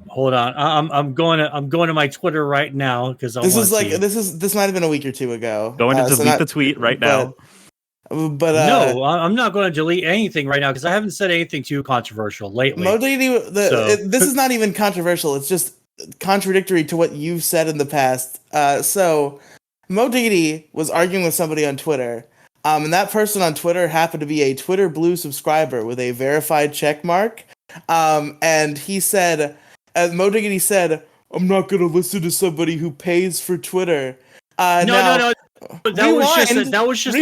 Hold on, I'm going to my Twitter right now because This might have been a week or two ago. Going to delete the tweet right now. But no, I'm not going to delete anything right now because I haven't said anything too controversial lately. This is not even controversial. It's just contradictory to what you've said in the past. So Moediggity was arguing with somebody on Twitter. And that person on Twitter happened to be a Twitter Blue subscriber with a verified check mark. And he said, Moediggity said, "I'm not going to listen to somebody who pays for Twitter." No. That was just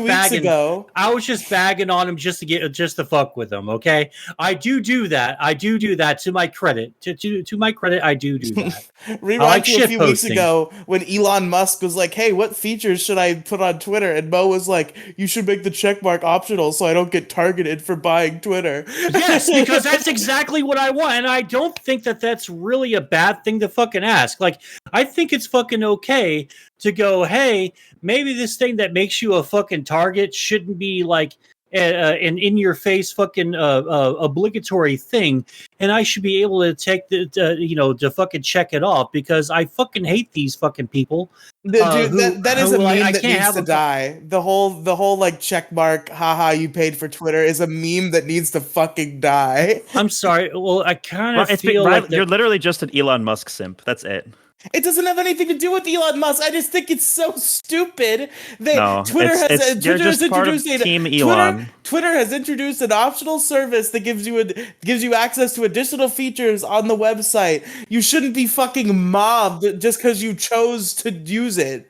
bagging. Ago. I was just bagging on him just to fuck with him. Okay, I do that. I do that to my credit. To my credit, I do that. Rewind to a few weeks ago when Elon Musk was like, "Hey, what features should I put on Twitter?" And Mo was like, "You should make the checkmark optional so I don't get targeted for buying Twitter." Yes, because that's exactly what I want, and I don't think that that's really a bad thing to fucking ask. Like, I think it's fucking okay to go, hey, maybe this thing that makes you a fucking target shouldn't be like an in-your-face fucking obligatory thing, and I should be able to take to fucking check it off because I fucking hate these fucking people. Dude, that is a meme that needs to die. The whole like check mark, haha, you paid for Twitter is a meme that needs to fucking die. I'm sorry. Well, I kind of feel like you're literally just an Elon Musk simp. That's it. It doesn't have anything to do with Elon Musk. I just think it's so stupid that Twitter has introduced Team Elon. Twitter has introduced an optional service that gives you access to additional features on the website. You shouldn't be fucking mobbed just because you chose to use it.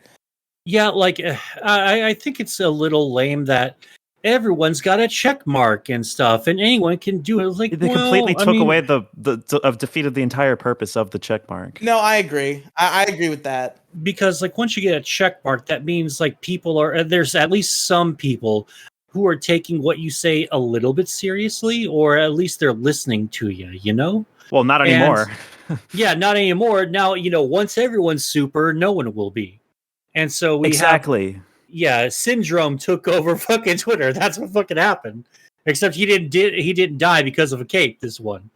Yeah, like I think it's a little lame that everyone's got a check mark and stuff, and anyone can do it. Like, They completely took away defeated the entire purpose of the check mark. No, I agree. I agree with that. Because like once you get a check mark, that means like there's at least some people who are taking what you say a little bit seriously, or at least they're listening to you, you know? Well, not anymore. Yeah, not anymore. Now, once everyone's super, no one will be. And so we exactly. Syndrome took over fucking Twitter. That's what fucking happened. Except he didn't die because of a cape, this one.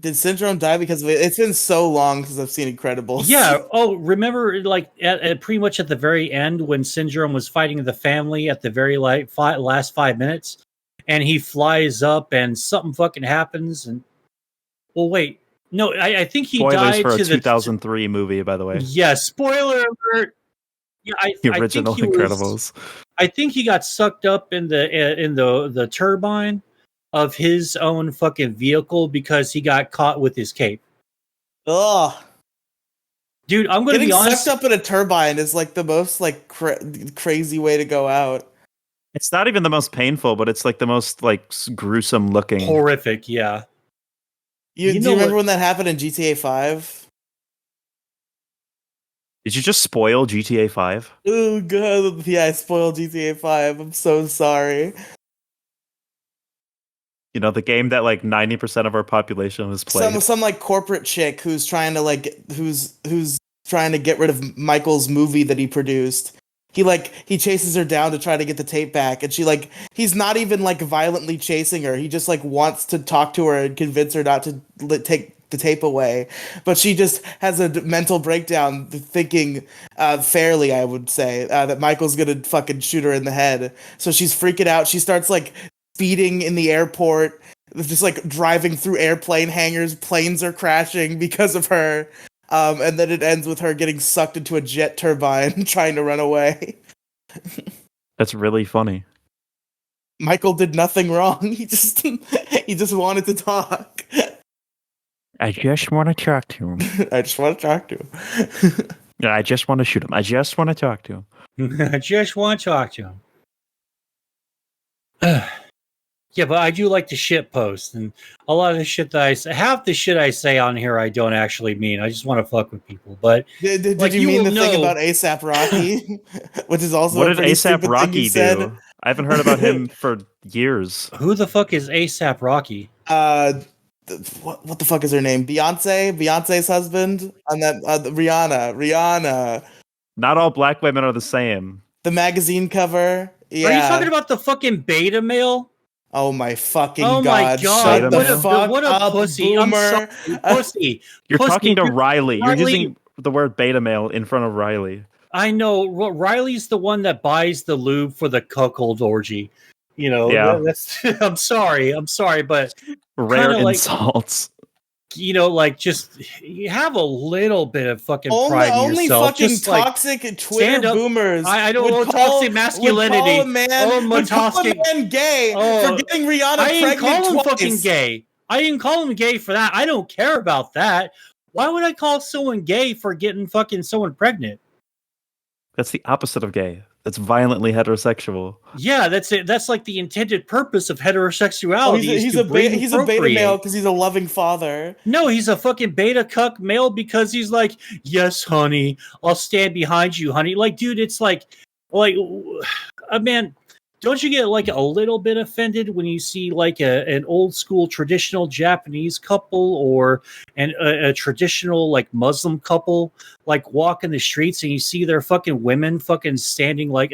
Did Syndrome die because of it? It's been so long since I've seen Incredibles. Yeah. Oh, remember, like at pretty much at the very end when Syndrome was fighting the family at the very last 5 minutes, and he flies up and something fucking happens. And well, wait, no, I think he Spoilers died for a to 2003 movie, by the way. Yeah, spoiler alert. Yeah, the original I think Incredibles. I think he got sucked up in the turbine of his own fucking vehicle because he got caught with his cape. Ugh. Dude, I'm going to be honest. Sucked up in a turbine is like the most like crazy way to go out. It's not even the most painful, but it's like the most like gruesome looking. Horrific, yeah. Do you remember when that happened in GTA 5? Did you just spoil GTA 5? Oh god, yeah, I spoiled GTA 5. I'm so sorry. The game that like 90% of our population was playing. Some like corporate chick who's trying to who's trying to get rid of Michael's movie that he produced. He chases her down to try to get the tape back, and he's not even like violently chasing her. He just like wants to talk to her and convince her not to take the tape away. But she just has a mental breakdown, thinking fairly, I would say, that Michael's gonna fucking shoot her in the head. So she's freaking out. She starts like speeding in the airport, just like driving through airplane hangars. Planes are crashing because of her. And then it ends with her getting sucked into a jet turbine trying to run away. That's really funny. Michael did nothing wrong. He just wanted to talk. I just want to talk to him. I just want to talk to him. I just want to shoot him. I just want to talk to him. I just want to talk to him. Yeah, but I do like to shit post, and a lot of the shit that half the shit I say on here I don't actually mean. I just want to fuck with people. But did you mean the thing about ASAP Rocky, which is also what did ASAP Rocky do? I haven't heard about him for years. Who the fuck is ASAP Rocky? What the fuck is her name? Beyonce's husband on that Rihanna. Not all black women are the same. The magazine cover. Yeah. Are you talking about the fucking beta male? Oh my fucking god! My god! Shut the fuck what a pussy! Boomer. I'm sorry, pussy. You're pussy. talking to Riley. You're using the word beta male in front of Riley. I know. Riley's the one that buys the lube for the cuckold orgy. Yeah. That's. I'm sorry, but rare insults. Just you have a little bit of fucking pride in only yourself. Fucking just toxic Twitter boomers. I don't know toxic masculinity. Would call a man gay for getting Rihanna pregnant. I didn't call him twice. fucking gay. I didn't call him gay for that. I don't care about that. Why would I call someone gay for getting fucking someone pregnant? That's the opposite of gay. That's violently heterosexual. Yeah, that's it. That's like the intended purpose of heterosexuality. He's a beta male because he's a loving father. No, he's a fucking beta cuck male because he's like, yes, honey, I'll stand behind you, honey. Like, dude, it's like, man, don't you get like a little bit offended when you see like an old school traditional Japanese couple or a traditional like Muslim couple like walking the streets and you see their fucking women fucking standing like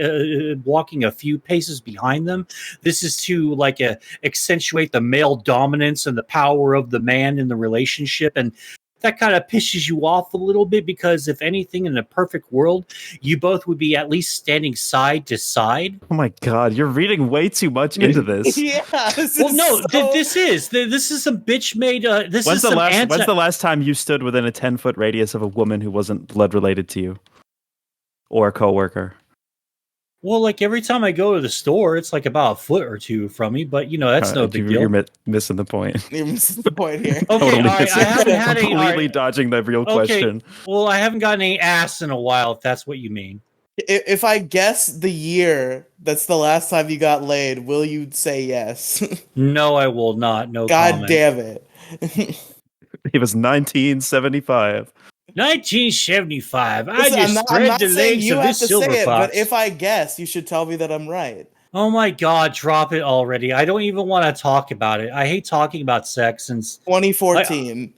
walking a few paces behind them? This is to like accentuate the male dominance and the power of the man in the relationship, and that kind of pisses you off a little bit because if anything in a perfect world, you both would be at least standing side to side. Oh my god, you're reading way too much into this. Yeah. This is some bitch made. When's the last time you stood within a 10-foot radius of a woman who wasn't blood related to you or a coworker? Well, like every time I go to the store, it's like about a foot or two from me, but that's no big deal. You're missing the point. You're missing the point here. Okay, totally all right, I haven't had completely dodging the real question. Well, I haven't gotten any ass in a while, if that's what you mean. If I guess the year that's the last time you got laid, will you say yes? No, I will not. No God comment. damn it. It was 1975. 1975. I Listen, just I'm spread not the saying legs you of have this to silver say it, but fox. if I guess, you should tell me that I'm right. Oh my god, drop it already. I don't even want to talk about it. I hate talking about sex since 2014.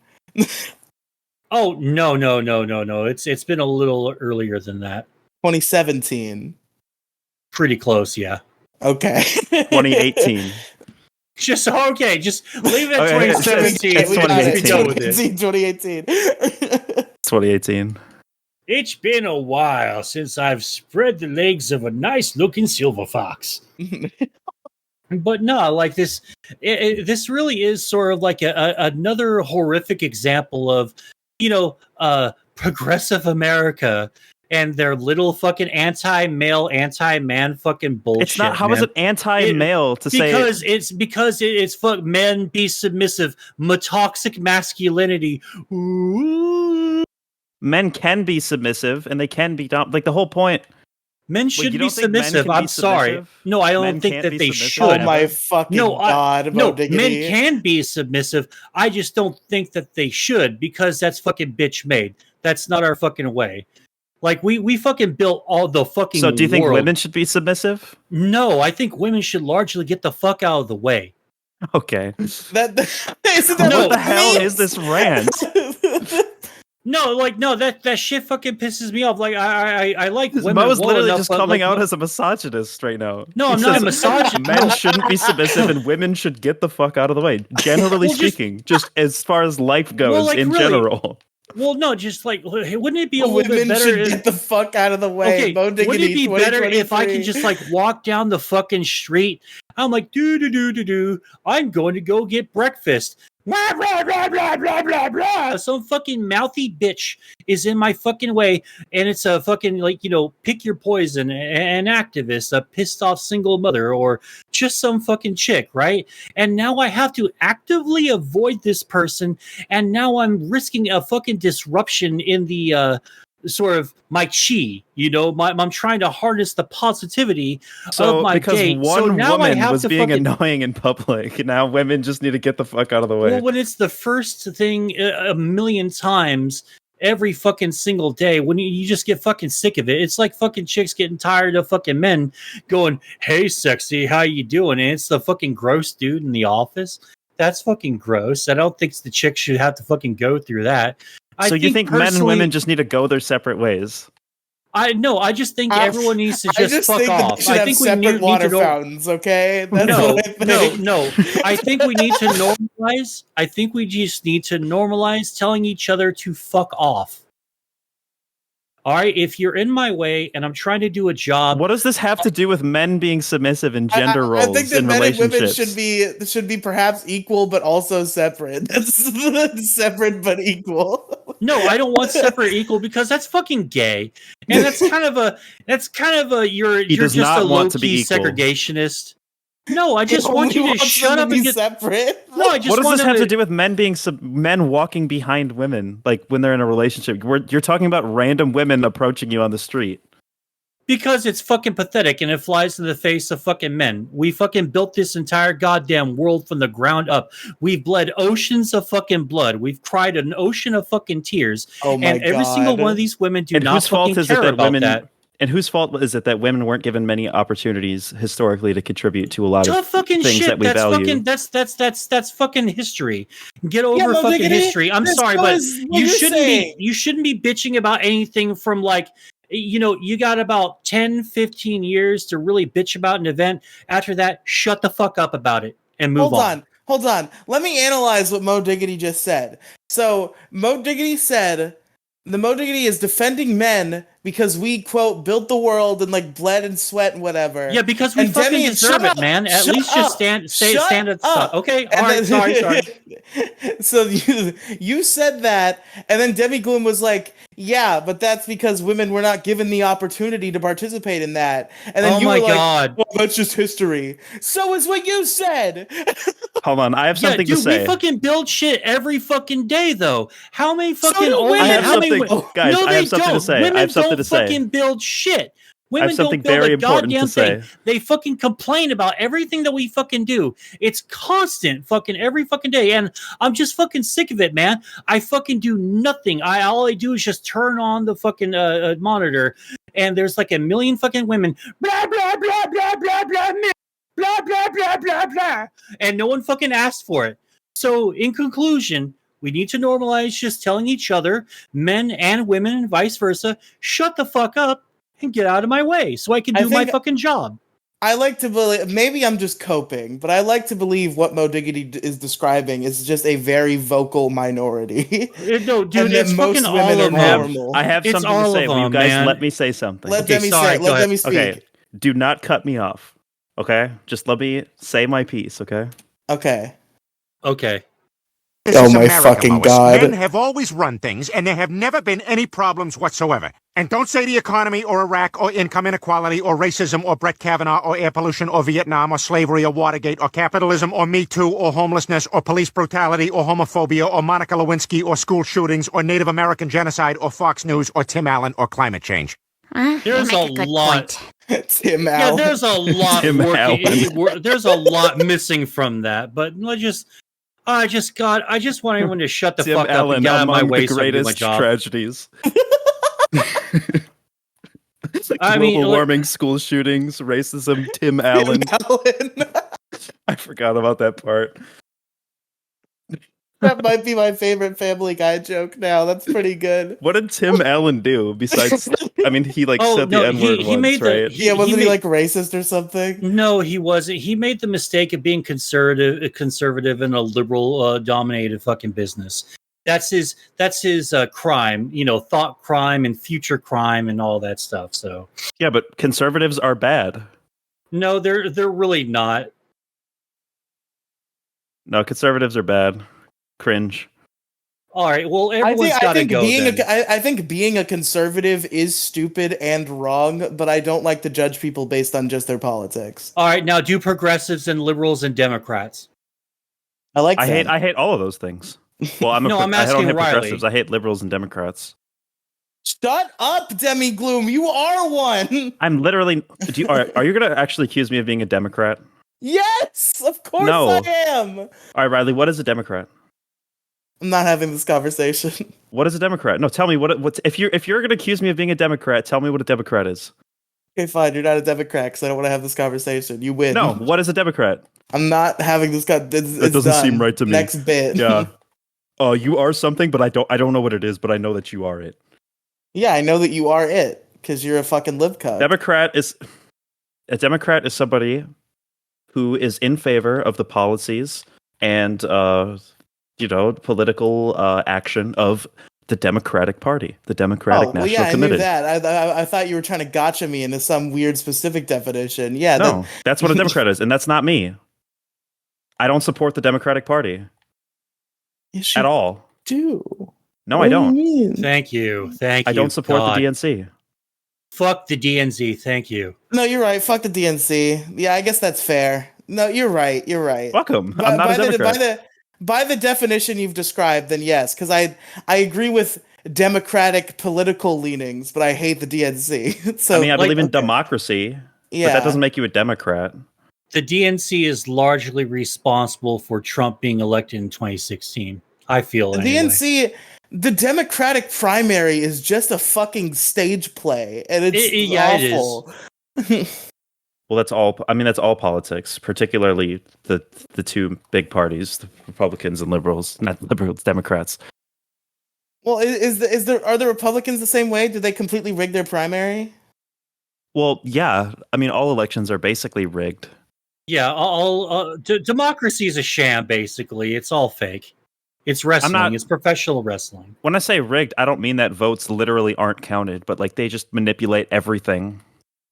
oh no. It's been a little earlier than that. 2017. Pretty close, yeah. Okay. 2018. Just okay, just leave it at Okay, 2017. it's We can just be 2018. done with it. 2018. 2018. It's been a while since I've spread the legs of a nice looking silver fox. But no, like this, this really is sort of like another horrific example of, progressive America and their little fucking anti-male, anti-man fucking bullshit. It's not. How is man. it anti-male to say? Because it's fuck men be submissive, toxic masculinity. Ooh. Men can be submissive and they can be like the whole point. Men Wait, should you be don't think men submissive. can be I'm sorry. submissive? No, I don't Men think can't that be they submissive? should. Oh my fucking god, no, Moediggity. men can be submissive. I just don't think that they should because that's fucking bitch made. That's not our fucking way. Like we fucking built all the fucking. So do you think world. women should be submissive? No, I think women should largely get the fuck out of the way. Okay. Isn't that What the it hell means? is this rant? No, that shit fucking pisses me off. Like I like women. Mo is well literally enough, just but, coming like, out as a misogynist right now. No, He I'm not a says misogynist. Men No. shouldn't be submissive and women should get the fuck out of the way. Generally Well, speaking, just as far as life goes like, in really, general. Well, no, just like wouldn't it be a little bit Women better? should get the fuck out of the way. Okay, wouldn't it be better if I could just like walk down the fucking street? I'm like, do. I'm going to go get breakfast. Blah, blah, blah, blah, blah, blah, blah. Some fucking mouthy bitch is in my fucking way, and it's a fucking pick your poison, an activist, a pissed off single mother, or just some fucking chick, right? And now I have to actively avoid this person, and now I'm risking a fucking disruption in the sort of my chi, I'm trying to harness the positivity of my because day. one So now I woman have was to being fucking, annoying in public, now women just need to get the fuck out of the way. well, when it's the first thing a million times every fucking single day, when you just get fucking sick of it. It's like fucking chicks getting tired of fucking men going, "Hey, sexy, how you doing?" And it's the fucking gross dude in the office. That's fucking gross. I don't think the chick should have to fucking go through that. So you think men and women just need to go their separate ways? I just think everyone needs to just fuck off. I think we need water fountains, okay? That's no. what I think we need to normalize. I think we just need to normalize telling each other to fuck off. All right, if you're in my way and I'm trying to do a job, what does this have to do with men being submissive in gender roles? I think that in men and women relationships? should be perhaps equal, but also separate. That's separate but equal. No, I don't want separate equal because that's fucking gay, and that's kind of a you're just a low key segregationist. No, I just want you to shut up and get separate. No, I just what does want this have to do with men being men walking behind women, like when they're in a relationship? You're talking about random women approaching you on the street. Because it's fucking pathetic and it flies in the face of fucking men. We fucking built this entire goddamn world from the ground up. We've bled oceans of fucking blood. We've cried an ocean of fucking tears. Oh my and every single one of these women do not fucking care about that. And whose fault is it that women weren't given many opportunities historically to contribute to a lot of fucking things shit. that we value? That's fucking history. Get over fucking history. I'm sorry, but you shouldn't be bitching about anything from like, you got about 10, 15 years to really bitch about an event. After that, shut the fuck up about it and move on. Hold on. Let me analyze what Moediggity just said. So Moediggity said the Moediggity is defending men because we, quote, built the world and like bled and sweat and whatever. Yeah, because we fucking deserve it, man. At least just stand at stuff. Okay, all right, sorry. So you said that, and then Demi Gloom was like, yeah, but that's because women were not given the opportunity to participate in that. And then you were like, well, that's just history. So is what you said. Hold on, I have something to say. We fucking build shit every fucking day, though. How many fucking guys, I have something to say. Women don't fucking build shit. Women something don't build very a important to goddamn thing. say. They fucking complain about everything that we fucking do. It's constant fucking every fucking day. And I'm just fucking sick of it, man. I fucking do nothing. All I do is just turn on the fucking monitor, and there's like a million fucking women, blah, blah, blah, blah, blah, blah, blah, blah, blah, blah, blah. And no one fucking asked for it. So in conclusion, we need to normalize just telling each other, men and women and vice versa, shut the fuck up and get out of my way so I can do my fucking job. I like to believe, maybe I'm just coping, but I like to believe what Moediggity is describing is just a very vocal minority. No, dude, it's fucking all of them. I have something to say. Will you guys let me say something? Let Demi speak. Okay, do not cut me off. Okay, just let me say my piece. Okay. Okay. This is my America, fucking Lois. God. Men have always run things, and there have never been any problems whatsoever. And don't say the economy, or Iraq, or income inequality, or racism, or Brett Kavanaugh, or air pollution, or Vietnam, or slavery, or Watergate, or capitalism, or Me Too, or homelessness, or police brutality, or homophobia, or Monica Lewinsky, or school shootings, or Native American genocide, or Fox News, or Tim Allen, or climate change. There's a lot. Tim Allen. Yeah, there's a lot there's a lot missing from that, but I just want everyone to shut the fuck up and get out of my way so I can do my job. Tragedies. Like global warming, school shootings, racism, Tim Allen. I forgot about that part. That might be my favorite Family Guy joke now. That's pretty good. What did Tim Allen do besides? I mean, he said the N-word once, right? Wasn't he like racist or something? No, he wasn't. He made the mistake of being conservative in a liberal dominated fucking business. That's his crime, thought crime and future crime and all that stuff. So yeah, but conservatives are bad. No, they're really not. No, conservatives are bad. Cringe. All right, well, everyone's got to go. I think being a conservative is stupid and wrong, but I don't like to judge people based on just their politics. All right, now do progressives and liberals and Democrats. I hate all of those things. Well, I don't hate progressives. I hate liberals and Democrats. Shut up, Demi Gloom. You are one. I'm literally. Are you going to actually accuse me of being a Democrat? Yes, of course I am. All right, Riley. What is a Democrat? I'm not having this conversation. What is a Democrat? No, tell me what's if you're going to accuse me of being a Democrat, tell me what a Democrat is. Okay, fine. You're not a Democrat because I don't want to have this conversation. You win. No, what is a Democrat? I'm not having this conversation. It doesn't seem right to me. Next bit. Yeah. Oh, you are something, but I don't know what it is, but I know that you are it. Yeah, I know that you are it because you're a fucking libcunt. A Democrat is somebody who is in favor of the policies and political action of the Democratic Party, the Democratic National Committee. I knew that. I thought you were trying to gotcha me into some weird specific definition. Yeah, no, that's what a Democrat is, and that's not me. I don't support the Democratic Party at all. No, I don't. Thank you. I don't support the DNC. Fuck the DNC. Thank you. No, you're right. Fuck the DNC. Yeah, I guess that's fair. No, you're right. Fuck them. I'm not a Democrat. By the definition you've described, then yes, because I agree with democratic political leanings, but I hate the DNC. So I mean, I believe in democracy, but that doesn't make you a Democrat. The DNC is largely responsible for Trump being elected in 2016. I feel the DNC, the Democratic primary is just a fucking stage play, and it's awful. It is. Well, that's all politics, particularly the two big parties, the Republicans and liberals, not liberals, Democrats. Well, are the Republicans the same way? Did they completely rig their primary? Well, yeah. I mean, all elections are basically rigged. Yeah, democracy is a sham, basically. It's all fake. It's wrestling. It's professional wrestling. When I say rigged, I don't mean that votes literally aren't counted, but like they just manipulate everything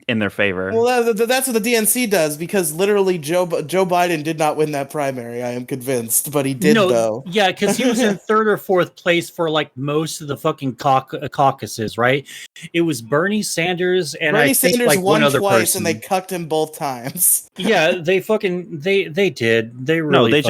in their favor. Well, that's what the DNC does, because literally Joe Biden did not win that primary. I am convinced, but he did though. Yeah, because he was in third or fourth place for like most of the fucking caucuses, right? It was Bernie Sanders and I think like won one other twice, person, and they cucked him both times. Yeah, they did. They really they're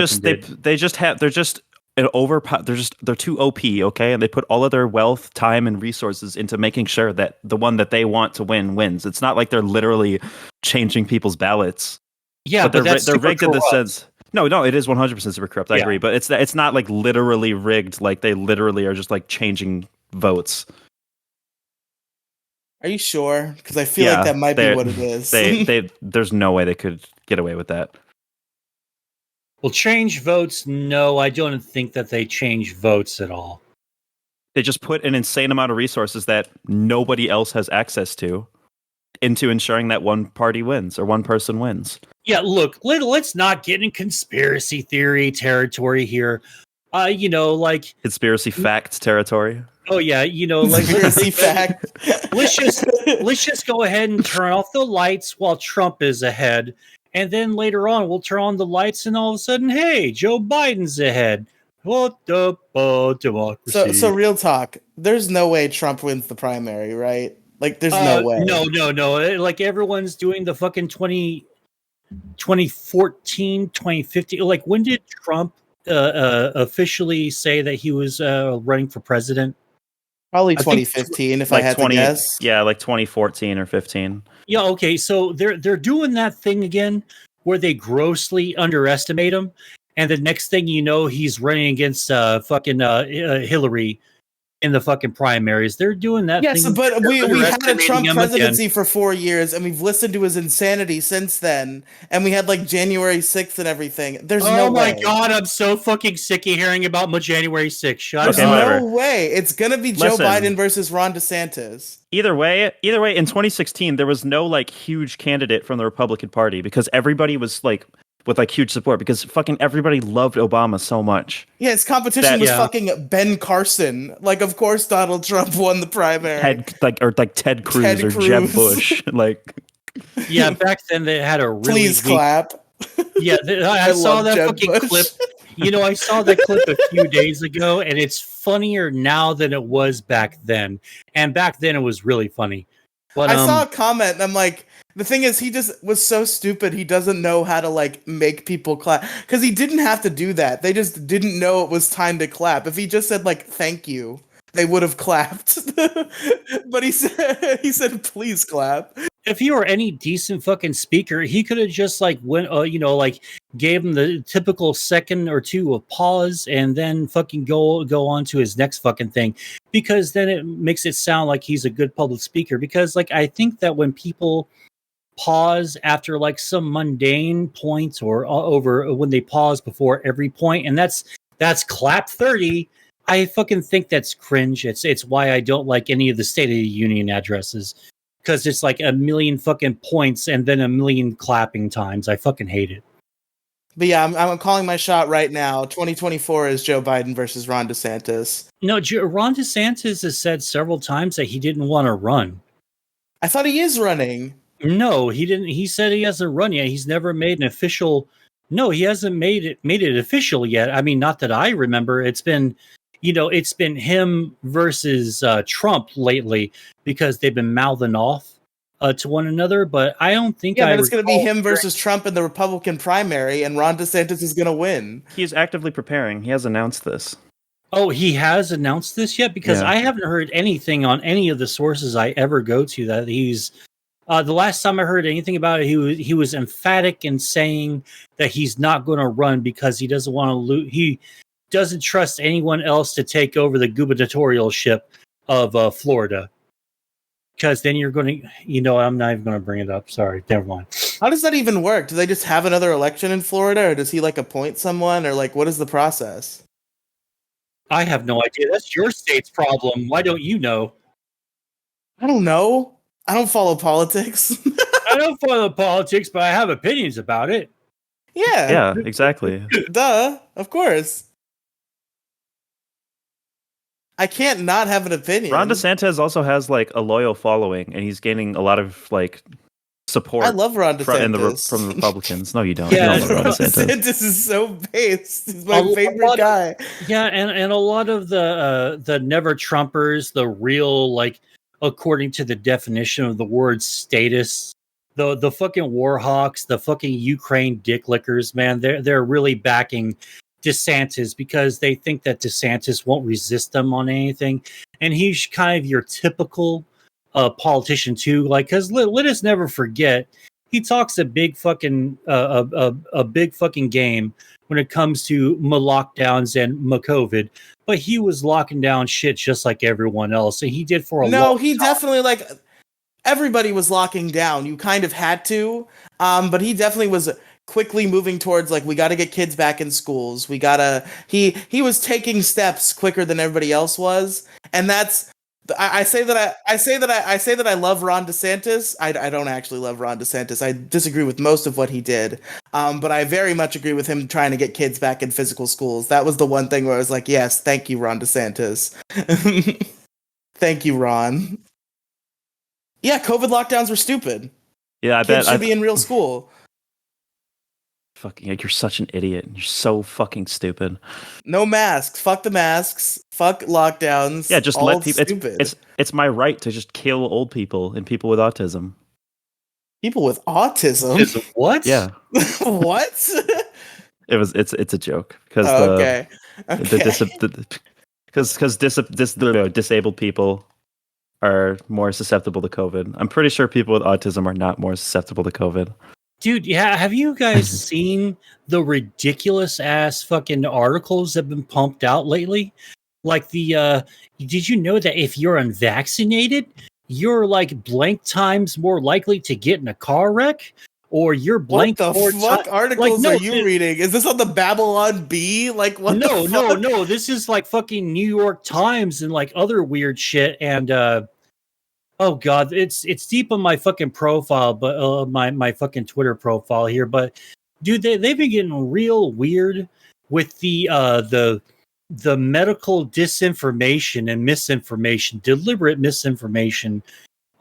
just they're too OP, okay? And they put all of their wealth, time, and resources into making sure that the one that they want to win wins. It's not like they're literally changing people's ballots. Yeah, but that's they're super rigged in the corrupt. sense. No, it is 100% super corrupt. I agree, but it's not like literally rigged. Like they literally are just like changing votes. Are you sure? Because I feel like that might be what it is. There's no way they could get away with that. Well, change votes? No, I don't think that they change votes at all. They just put an insane amount of resources that nobody else has access to into ensuring that one party wins or one person wins. Yeah, look, let's not get in conspiracy theory territory here. Like conspiracy facts territory. Oh yeah, like conspiracy fact. Let's just go ahead and turn off the lights while Trump is ahead, and then later on we'll turn on the lights, and all of a sudden, hey, Joe Biden's ahead. What the democracy? So real talk. There's no way Trump wins the primary, right? Like, there's no way. No. Like everyone's doing the fucking 2014, 2015. Like, when did Trump officially say that he was running for president? Probably 2015, if I had to guess. Yeah, like 2014 or 15. Yeah, okay. So they're doing that thing again where they grossly underestimate him, and the next thing you know, he's running against Hillary in the fucking primaries. They're doing that thing. Yes, but we had a Trump presidency for 4 years, and we've listened to his insanity since then, and we had like January 6th and everything. There's no way. Oh my god, I'm so fucking sick of hearing about January 6th. Shut up. No way. It's gonna be Joe Biden versus Ron DeSantis. Either way, in 2016, there was no like huge candidate from the Republican Party because everybody was like with like huge support because fucking everybody loved Obama so much. Yeah, his competition was fucking Ben Carson. Like, of course, Donald Trump won the primary. Ted Cruz or Jeb Bush. Like, yeah, back then they had a really please clap. Yeah, I saw that fucking clip. I saw that clip a few days ago, and it's funnier now than it was back then. And back then, it was really funny. But I saw a comment, and I'm like, the thing is, he just was so stupid, he doesn't know how to, like, make people clap. Because he didn't have to do that. They just didn't know it was time to clap. If he just said, like, thank you, they would have clapped. But he said, please clap. If he were any decent fucking speaker, he could have just, like, gave him the typical second or two of pause and then fucking go on to his next fucking thing. Because then it makes it sound like he's a good public speaker. Because, like, I think that when people pause after like some mundane points or over when they pause before every point, and that's clap 30, I fucking think that's cringe. It's why I don't like any of the State of the Union addresses, because it's like a million fucking points and then a million clapping times. I fucking hate it. But yeah, I'm calling my shot right now. 2024 is Joe Biden versus Ron DeSantis. No, Ron DeSantis has said several times that he didn't want to run. I thought he is running. No, he didn't. He said he hasn't run yet. He's never made an official. No, he hasn't made it official yet. I mean, not that I remember. It's been him versus Trump lately because they've been mouthing off to one another. But I don't think. Yeah, but it's going to be him versus Trump in the Republican primary, and Ron DeSantis is going to win. He's actively preparing. He has announced this. Oh, he has announced this yet? Because I haven't heard anything on any of the sources I ever go to that he's. The last time I heard anything about it, he was emphatic in saying that he's not going to run because he doesn't want to lose. He doesn't trust anyone else to take over the gubernatorialship of Florida. Because then you're going to, I'm not even going to bring it up. Sorry, never mind. How does that even work? Do they just have another election in Florida, or does he like appoint someone, or like what is the process? I have no idea. That's your state's problem. Why don't you know? I don't know. I don't follow politics. I don't follow politics, but I have opinions about it. Yeah, exactly. Duh, of course. I can't not have an opinion. Ron DeSantis also has like a loyal following, and he's gaining a lot of like support. I love Ron DeSantis from the Republicans. No, you don't. Yeah, you don't love Ron DeSantis. DeSantis is so based. He's my favorite guy. And a lot of the never Trumpers, the real, like, according to the definition of the word status, the fucking war hawks, the fucking Ukraine dick lickers, man, they're really backing DeSantis because they think that DeSantis won't resist them on anything, and he's kind of your typical politician too. Like, because let us never forget, he talks a big fucking a big fucking game when it comes to lockdowns and COVID, but he was locking down shit just like everyone else, and he did for a long No, he time. definitely like everybody was locking down. You kind of had to, but he definitely was quickly moving towards like we got to get kids back in schools. We gotta. He was taking steps quicker than everybody else was, and that's. I say that I love Ron DeSantis. I don't actually love Ron DeSantis. I disagree with most of what he did, but I very much agree with him trying to get kids back in physical schools. That was the one thing where I was like, yes, thank you, Ron DeSantis. Thank you, Ron. Yeah, COVID lockdowns were stupid. Yeah, Kids should be in real school. Fucking, you're such an idiot. You're so fucking stupid. No masks. Fuck the masks. Fuck lockdowns. Yeah, just all let people. Stupid. It's my right to just kill old people and people with autism. People with autism. What? Yeah, What? it's a joke because okay. disabled people are more susceptible to COVID. I'm pretty sure people with autism are not more susceptible to COVID. Dude, yeah, have you guys seen the ridiculous ass fucking articles that have been pumped out lately? Like did you know that if you're unvaccinated, you're like blank times more likely to get in a car wreck? Or you're blank. What the fuck articles are you reading? Is this on the Babylon Bee? Like what? No. This is like fucking New York Times and like other weird shit. And oh god, it's deep on my fucking profile, but my fucking Twitter profile here. But dude, they've been getting real weird with the medical disinformation and misinformation, deliberate misinformation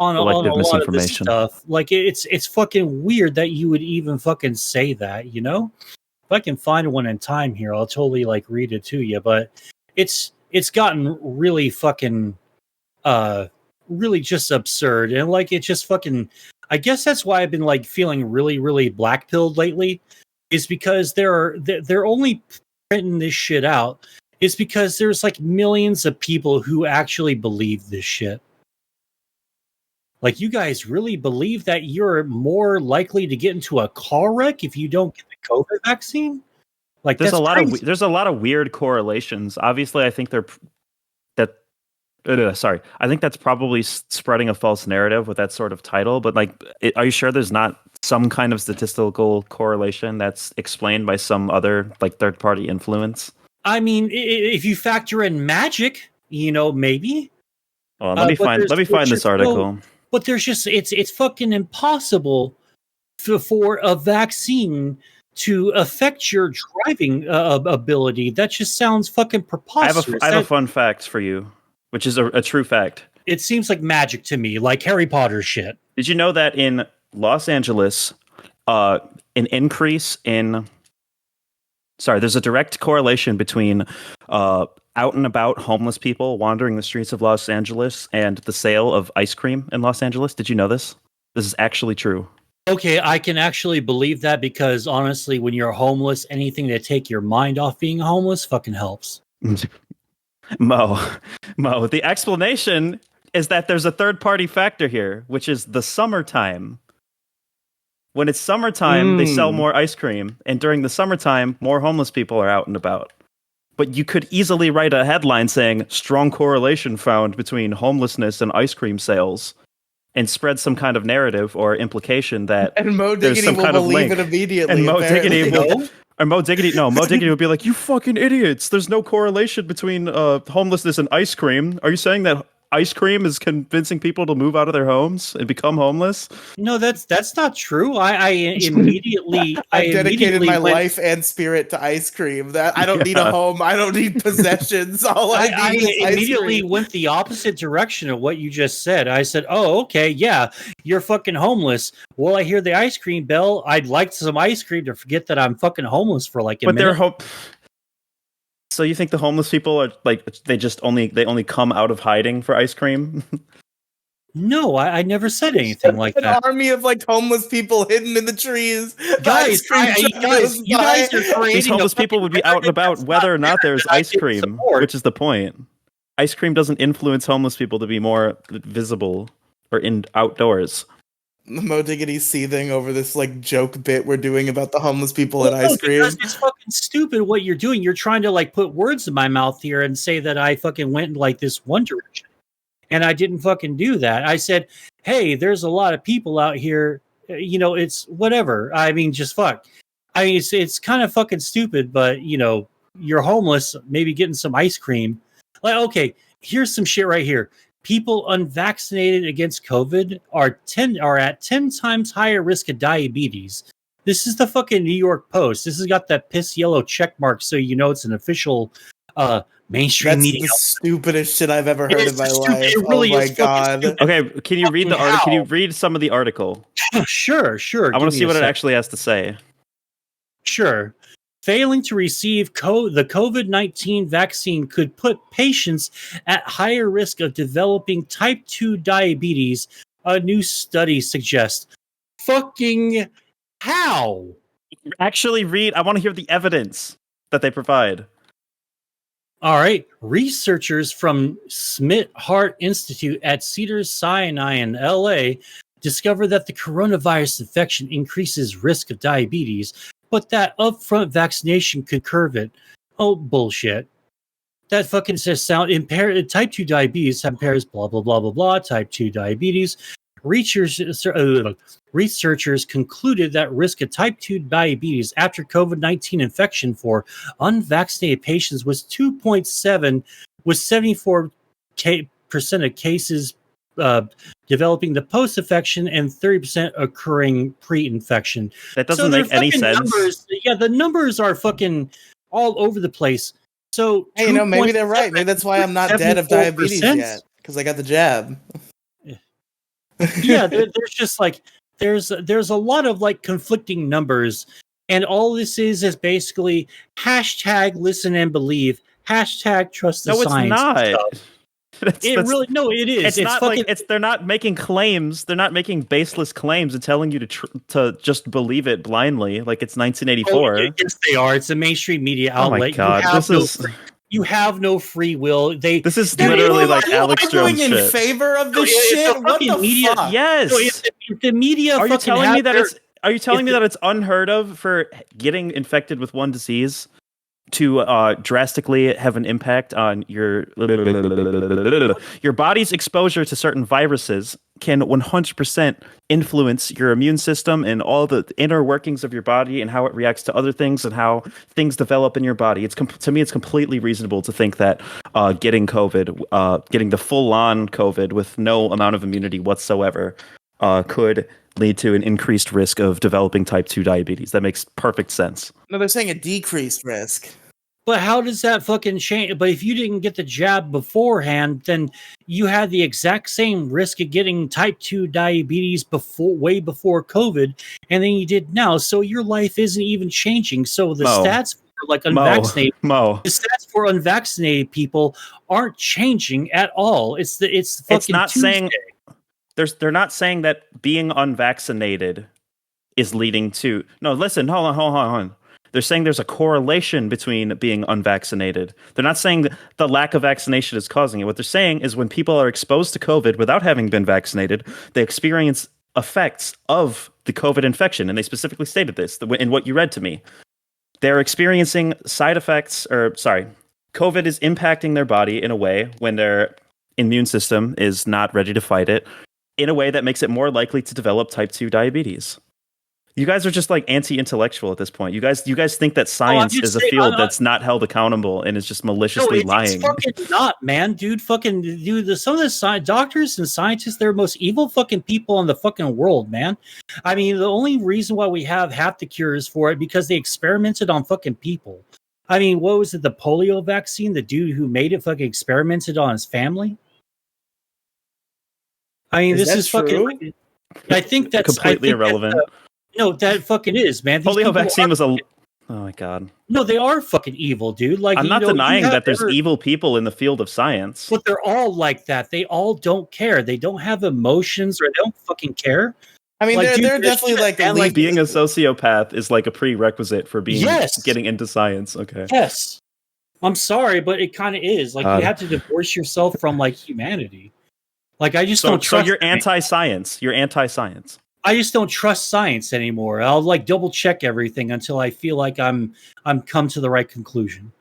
on a lot of this stuff. Like it's fucking weird that you would even fucking say that, you know? If I can find one in time here, I'll totally like read it to you. But it's gotten really fucking really just absurd, and like it just fucking. I guess that's why I've been like feeling really, really black-pilled lately, is because they're only printing this shit out. Is because there's like millions of people who actually believe this shit. Like, you guys really believe that you're more likely to get into a car wreck if you don't get the COVID vaccine? Like, there's a lot of weird correlations. Obviously, I think I think that's probably spreading a false narrative with that sort of title. But like, are you sure there's not some kind of statistical correlation that's explained by some other like third-party influence? I mean, if you factor in magic, you know, maybe. Oh, let me find this article. But there's just it's fucking impossible for a vaccine to affect your driving ability. That just sounds fucking preposterous. I have a fun fact for you, which is a true fact. It seems like magic to me, like Harry Potter shit. Did you know that in Los Angeles, an increase in... Sorry, there's a direct correlation between out and about homeless people wandering the streets of Los Angeles and the sale of ice cream in Los Angeles. Did you know this? This is actually true. Okay, I can actually believe that because honestly, when you're homeless, anything to take your mind off being homeless fucking helps. Mo, the explanation is that there's a third-party factor here, which is the summertime. When it's summertime, they sell more ice cream, and during the summertime, more homeless people are out and about. But you could easily write a headline saying, strong correlation found between homelessness and ice cream sales, and spread some kind of narrative or implication that and there's some kind of link. It immediately. And Moediggity would be like, you fucking idiots. There's no correlation between homelessness and ice cream. Are you saying that ice cream is convincing people to move out of their homes and become homeless? No, that's not true. I immediately I dedicated my life and spirit to ice cream. That I don't need a home. I don't need possessions. All I need is immediately went the opposite direction of what you just said. I said, "Oh, okay, yeah, you're fucking homeless." Well, I hear the ice cream bell. I'd like some ice cream to forget that I'm fucking homeless for like a minute. So you think the homeless people are like they only come out of hiding for ice cream? No, I never said anything like An that. army of like homeless people hidden in the trees. The Guys, ice cream truck goes you guys by. are creating These homeless people would be out and about whether or not there's ice cream, which is the point. Ice cream doesn't influence homeless people to be more visible or in outdoors. Moediggity seething over this like joke bit we're doing about the homeless people and ice cream. Because it's fucking stupid what you're doing. You're trying to like put words in my mouth here and say that I fucking went in like this one direction. And I didn't fucking do that. I said, hey, there's a lot of people out here. It's whatever. I mean, just fuck. I mean, it's kind of fucking stupid, but, you're homeless, maybe getting some ice cream. Like, okay, here's some shit right here. People unvaccinated against COVID are at 10 times higher risk of diabetes. This is the fucking New York Post. This has got that piss yellow check mark, so it's an official mainstream That's media. the stupidest shit I've ever heard in my life. It really oh my is god. Okay, can you read the article? Can you read some of the article? Sure. I want to see what it actually has to say. Sure. Failing to receive the COVID-19 vaccine could put patients at higher risk of developing type 2 diabetes, a new study suggests. Fucking how? Actually read. I want to hear the evidence that they provide. All right. Researchers from Smith Heart Institute at Cedars-Sinai in LA discovered that the coronavirus infection increases risk of diabetes, but that upfront vaccination could curb it. Oh, bullshit. That fucking says type 2 diabetes impairs blah, blah, blah, blah, blah, type 2 diabetes. Researchers concluded that risk of type 2 diabetes after COVID-19 infection for unvaccinated patients was 2.7, with 74% of cases developing the post-infection and 30% occurring pre-infection. That doesn't make any sense. The numbers are fucking all over the place. So hey, maybe they're right. Maybe that's why I'm not dead of diabetes yet, because I got the jab. Yeah, there's just like there's a lot of like conflicting numbers, and all this is basically hashtag listen and believe, hashtag trust the science. No, it's not. It is. It's not fucking, like they're not making claims. They're not making baseless claims and telling you to just believe it blindly, like it's 1984. Oh, yes, they are. It's a mainstream media outlet. Oh my god, you have no free will. This is literally like Alex Jones shit. In favor of this shit? What the media, fuck? Yes. So if the media. Are you telling me that it's unheard of for getting infected with one disease to drastically have an impact on your body's exposure to certain viruses can 100% influence your immune system and all the inner workings of your body and how it reacts to other things and how things develop in your body. To me, it's completely reasonable to think that getting COVID, getting the full-on COVID with no amount of immunity whatsoever, could lead to an increased risk of developing type 2 diabetes. That makes perfect sense. No, they're saying a decreased risk. But how does that fucking change? But if you didn't get the jab beforehand, then you had the exact same risk of getting type 2 diabetes way before COVID, and then you did now. So your life isn't even changing. So the stats for like unvaccinated, the stats for unvaccinated people aren't changing at all. It's fucking it's not Tuesday. They're not saying that being unvaccinated is leading to. No, listen, hold on. They're saying there's a correlation between being unvaccinated. They're not saying that the lack of vaccination is causing it. What they're saying is when people are exposed to COVID without having been vaccinated, they experience effects of the COVID infection. And they specifically stated this in what you read to me. They're experiencing side effects, COVID is impacting their body in a way when their immune system is not ready to fight it, in a way that makes it more likely to develop type 2 diabetes. You guys are just like anti-intellectual at this point. You guys think that science is a field that's not held accountable and is just maliciously lying. It's fucking not, man, dude. Fucking dude. Some of the doctors and scientists, they're the most evil fucking people in the fucking world, man. I mean, the only reason why we have half the cures for it because they experimented on fucking people. I mean, what was it? The polio vaccine? The dude who made it fucking experimented on his family. I mean, this is fucking. I think that's completely irrelevant. No, that fucking is, man. Polio vaccine was Oh my god. No, they are fucking evil, dude. Like, I'm not denying that there's evil evil people in the field of science. but they're all like that. They all don't care. They don't have emotions, or they don't fucking care. I mean, Like, dude, they're definitely shit, like man, elite. Being a sociopath is like a prerequisite for Yes. getting into science. Okay. Yes. I'm sorry, but it kind of is. Like, you have to divorce yourself from, like, humanity. Like, I just don't trust. So you're anti-science. You're anti-science. I just don't trust science anymore. I'll like double check everything until I feel like I'm come to the right conclusion.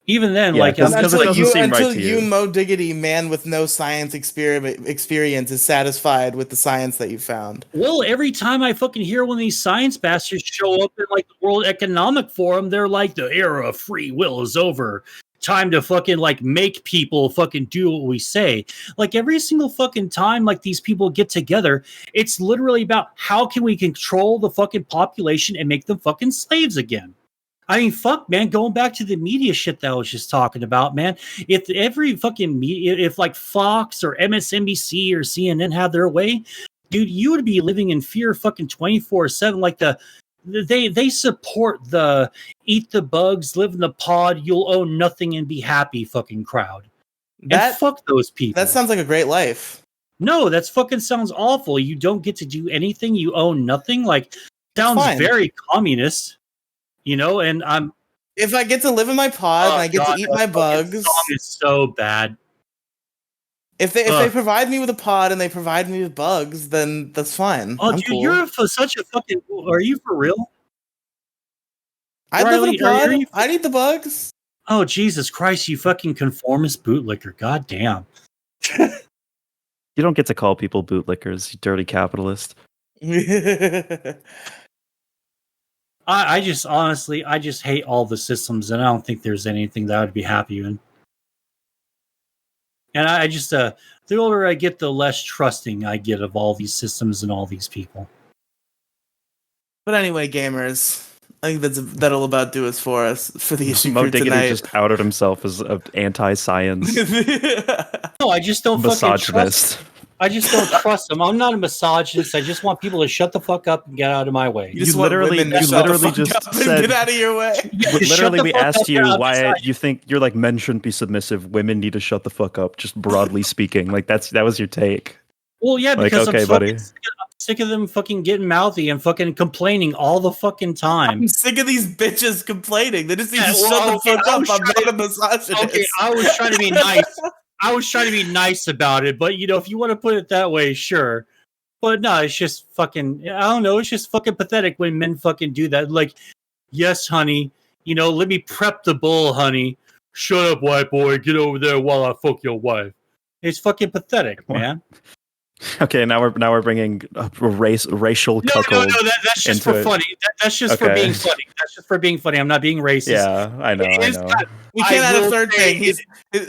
Even then, Yeah, like because it doesn't seem right to you. Moediggity, man with no science experience, is satisfied with the science that you found. Well, every time I fucking hear one of these science bastards show up in like the World Economic Forum, they're like, the era of free will is over. Time to fucking like make people fucking do what we say. Like every single fucking time like these people get together, it's literally about how can we control the fucking population and make them fucking slaves again. I mean, fuck, man, going back to the media shit that I was just talking about, man, if every fucking media, if like Fox or MSNBC or CNN had their way, dude, you would be living in fear fucking 24/7. Like they support the eat the bugs, live in the pod, you'll own nothing and be happy fucking crowd. And fuck those people. That sounds like a great life. No, that's fucking sounds awful. You don't get to do anything, you own nothing. Like, sounds very communist. You know, and if I get to live in my pod and I get to eat my bugs, song is so bad. If they provide me with a pod and they provide me with bugs, then that's fine. Oh, I'm dude, cool. you're such a fucking. Are you for real? I live in a pod. I need the bugs. Oh, Jesus Christ! You fucking conformist bootlicker! God damn. You don't get to call people bootlickers, you dirty capitalist. I just honestly, I just hate all the systems, and I don't think there's anything that I would be happy in. And I just, the older I get, the less trusting I get of all these systems and all these people. But anyway, gamers, I think that'll about do us for the issue crew Moediggity tonight. just outed himself as an anti-science No, I just don't misogynist. fucking trust. I just don't trust them. I'm not a misogynist. I just want people to shut the fuck up and get out of my way. You literally just said, get out of your way. Literally, we asked you why you think you're like, men shouldn't be submissive. Women need to shut the fuck up. Just broadly speaking, like that was your take. Well, yeah, because like, okay, I'm sick of them fucking getting mouthy and fucking complaining all the fucking time. I'm sick of these bitches complaining. They just need to shut the fuck up. I'm not a misogynist. Okay, I was trying to be nice. I was trying to be nice about it, but you know, if you want to put it that way, sure. But no, it's just fucking, I don't know, it's just fucking pathetic when men fucking do that. Like, yes, honey, you know, let me prep the bull, honey. Shut up, white boy. Get over there while I fuck your wife. It's fucking pathetic, man. Okay, now we're bringing racial cuckold. No, that's just for funny. That's just for being funny. That's just for being funny. I'm not being racist. Yeah, I know. We can't add a third thing.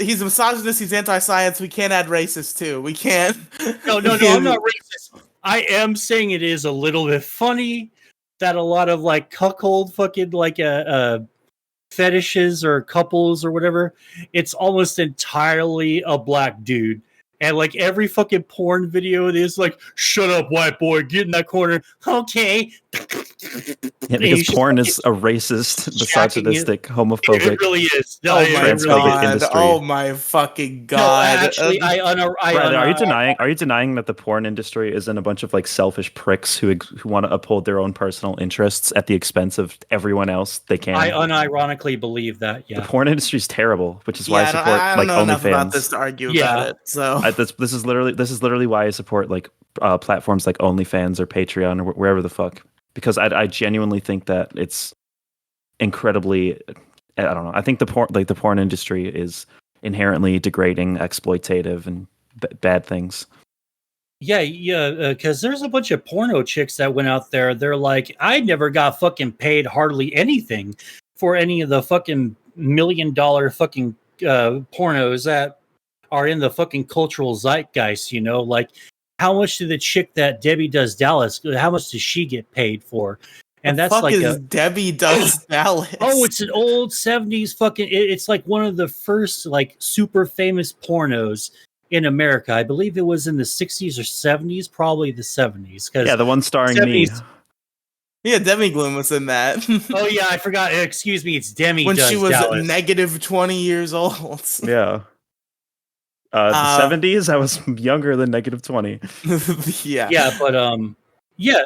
He's a misogynist. He's anti-science. We can't add racist too. We can't. No, I'm not racist. I am saying it is a little bit funny that a lot of like cuckold fucking like fetishes or couples or whatever, it's almost entirely a black dude. And like every fucking porn video, it is like, shut up, white boy, get in that corner. Okay. Yeah, because porn is a racist, misogynistic, homophobic. It really is. No, transphobic industry. Oh my fucking god! No, actually, are you denying that the porn industry isn't a bunch of like selfish pricks who want to uphold their own personal interests at the expense of everyone else they can? I unironically believe that. Yeah, the porn industry is terrible, which is why I support I don't know enough OnlyFans. about this to argue about it. So this is literally why I support like platforms like OnlyFans or Patreon or wherever the fuck. Because I genuinely think that it's incredibly, I don't know. I think the porn industry is inherently degrading, exploitative, and bad things. Yeah, because there's a bunch of porno chicks that went out there. They're like, I never got fucking paid hardly anything for any of the fucking $1 million fucking pornos that are in the fucking cultural zeitgeist. You know, like. How much did the chick that Debbie Does Dallas? How much does she get paid for? And that's like Debbie Does Dallas. Oh, it's an old 70s fucking. It's like one of the first like super famous pornos in America. I believe it was in the 60s or 70s, probably the 70s. Yeah, the one starring me. Yeah, Demi Gloom was in that. Oh yeah, I forgot. Excuse me, it's Demi. When does she was Dallas. negative 20 years old. Yeah. The 70s, I was younger than negative 20. Yeah. Yeah, but yeah,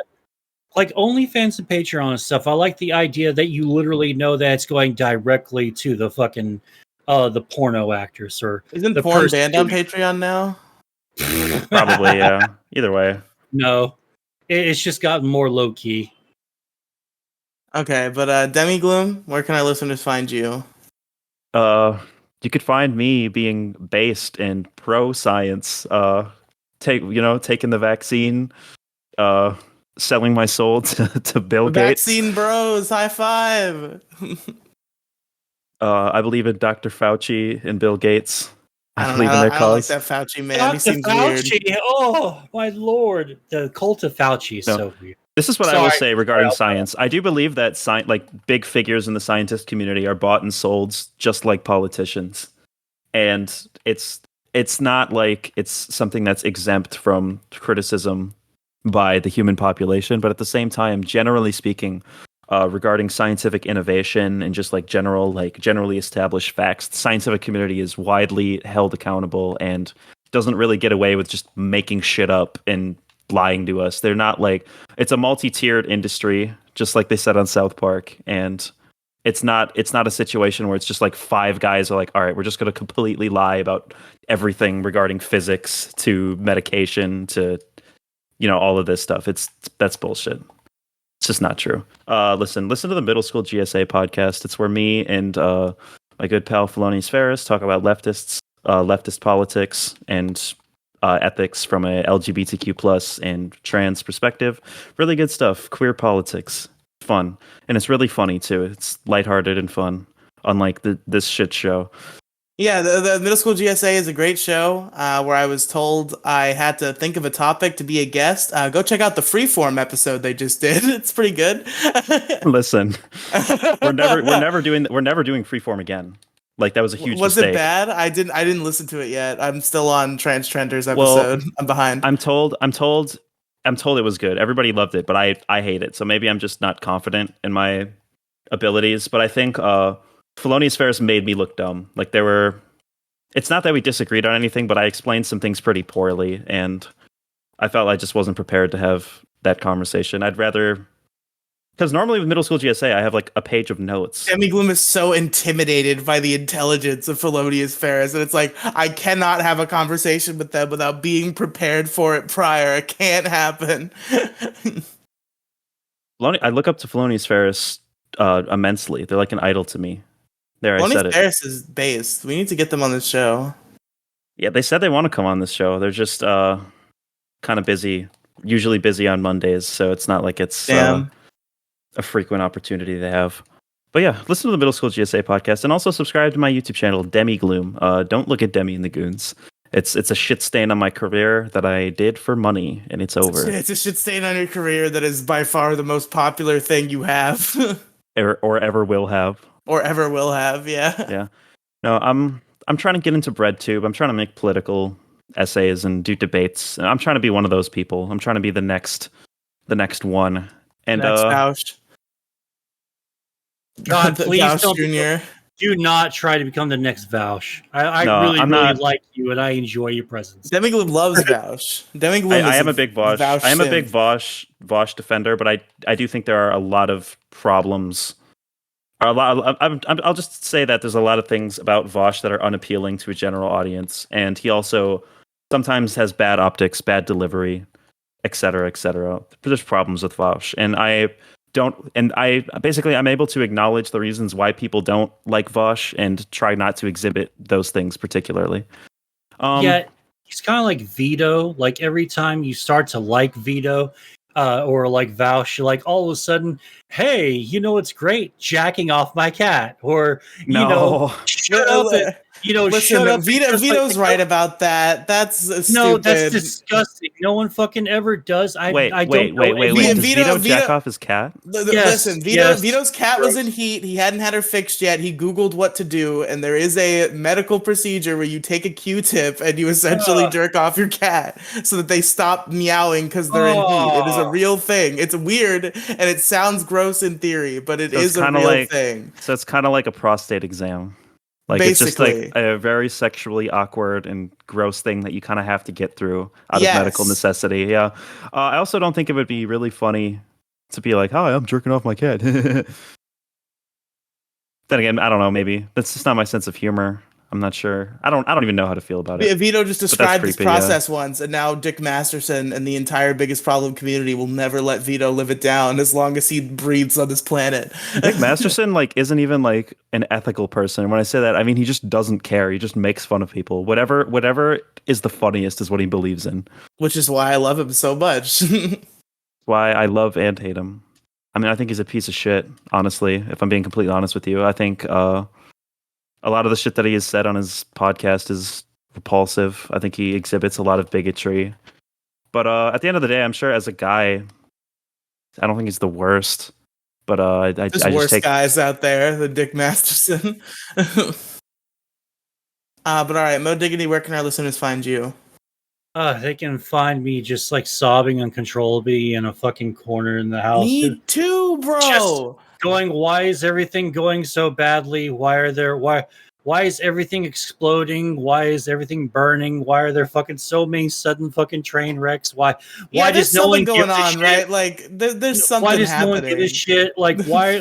like OnlyFans and Patreon and stuff. I like the idea that you literally know that it's going directly to the fucking the porno actress or Isn't the porn person banned on doing- Patreon now? Probably, yeah. Either way. No, it's just gotten more low key. Okay, but Demi Gloom, where can our listeners find you? You could find me being based in pro science, taking the vaccine, selling my soul to Bill Gates. Vaccine Bros, high five. I believe in Dr. Fauci and Bill Gates. I believe in their I don't like cause. that Fauci man. Dr. He seems Fauci, weird. oh my lord, the cult of Fauci is No. so weird. This is what I will Sorry. say regarding science. I do believe that big figures in the scientist community are bought and sold just like politicians. And it's not like it's something that's exempt from criticism by the human population, but at the same time, generally speaking, regarding scientific innovation and just generally established facts, the scientific community is widely held accountable and doesn't really get away with just making shit up and lying to us. They're not it's a multi-tiered industry, just like they said on South Park, and it's not a situation where it's just like five guys are like, all right, we're just going to completely lie about everything regarding physics to medication to all of this stuff. That's bullshit. It's just not true. Listen to the Middle School GSA podcast. It's where me and my good pal Felonious Ferris talk about leftist politics and ethics from a LGBTQ plus and trans perspective. Really good stuff. Queer politics. Fun. And it's really funny too. It's lighthearted and fun, unlike this shit show. Yeah, the Middle School GSA is a great show where I was told I had to think of a topic to be a guest. Go check out the Freeform episode they just did. It's pretty good. Listen, we're never doing Freeform again. Like, that was a huge Was mistake. it bad? I didn't listen to it yet. I'm still on Trans Trenders episode. I'm behind. I'm told it was good. Everybody loved it, but I hate it. So maybe I'm just not confident in my abilities. But I think Felonious Ferris made me look dumb. Like, it's not that we disagreed on anything, but I explained some things pretty poorly, and I felt I just wasn't prepared to have that conversation. I'd rather, because normally with Middle School GSA, I have like a page of notes. Demi Gloom is so intimidated by the intelligence of Felonious Ferris, and it's like, I cannot have a conversation with them without being prepared for it prior. It can't happen. I look up to Felonious Ferris immensely. They're like an idol to me. There, I said Felonious it. Ferris is based. We need to get them on this show. Yeah, they said they want to come on this show. They're just kind of busy, usually busy on Mondays, so it's not like it's a frequent opportunity they have. But yeah, listen to the Middle School GSA podcast, and also subscribe to my YouTube channel, Demi Gloom. Don't look at Demi and the Goons. It's a shit stain on my career that I did for money, and it's over. It's a shit stain on your career that is by far the most popular thing you have. or ever will have. Or ever will have, yeah. Yeah. No, I'm trying to get into BreadTube. I'm trying to make political essays and do debates. I'm trying to be one of those people. I'm trying to be the next one. And Next Vouch. God, please Vouch don't Jr. do not try to become the next Vouch. I No, really not. like you, and I enjoy your presence. Demi Gloom loves Vouch. Demi Gloom I am a big Vosh. Vouch I am a simp. big Vosh defender, but I do think there are a lot of problems. I'll just say that there's a lot of things about Vosh that are unappealing to a general audience, and he also sometimes has bad optics, bad delivery, etc., etc. There's problems with Vosh, and I'm able to acknowledge the reasons why people don't like Vosh and try not to exhibit those things particularly. Yeah, he's kind of like Vito. Like, every time you start to like Vito or like Vouch, you're like, all of a sudden, hey, it's great, jacking off my cat, or shut up. Listen, shut up. Vito's right about that. That's No, stupid. that's disgusting. No one fucking ever does. Wait. Wait. Does Vito jack off his cat? Listen, Vito's cat was in heat. He hadn't had her fixed yet. He Googled what to do, and there is a medical procedure where you take a Q-tip and you essentially jerk off your cat so that they stop meowing because they're in heat. It is a real thing. It's weird and it sounds gross in theory, but it is a real thing. So it's kind of like a prostate exam. Like Basically. It's just like a very sexually awkward and gross thing that you kind of have to get through out of medical necessity. Yeah. I also don't think it would be really funny to be like, "Hi, I'm jerking off my cat." Then again, I don't know. Maybe that's just not my sense of humor. I'm not sure. I don't even know how to feel about it. Vito just described this process once, and now Dick Masterson and the entire Biggest Problem community will never let Vito live it down as long as he breathes on this planet. Dick Masterson isn't even an ethical person. When I say that, I mean he just doesn't care. He just makes fun of people. Whatever is the funniest is what he believes in. Which is why I love him so much. Why I love and hate him. I mean, I think he's a piece of shit, honestly, if I'm being completely honest with you. I think a lot of the shit that he has said on his podcast is repulsive. I think he exhibits a lot of bigotry. But at the end of the day, I'm sure as a guy, I don't think he's the worst. But there's worse guys out there than Dick Masterson. But all right, Moediggity, where can our listeners find you? They can find me just sobbing uncontrollably in a fucking corner in the house. Me too, bro. Just going, why is everything going so badly? Why is everything exploding? Why is everything burning? Why are there fucking so many sudden fucking train wrecks? Why does no one going on, right? There's something why does happening. No one give a shit? Why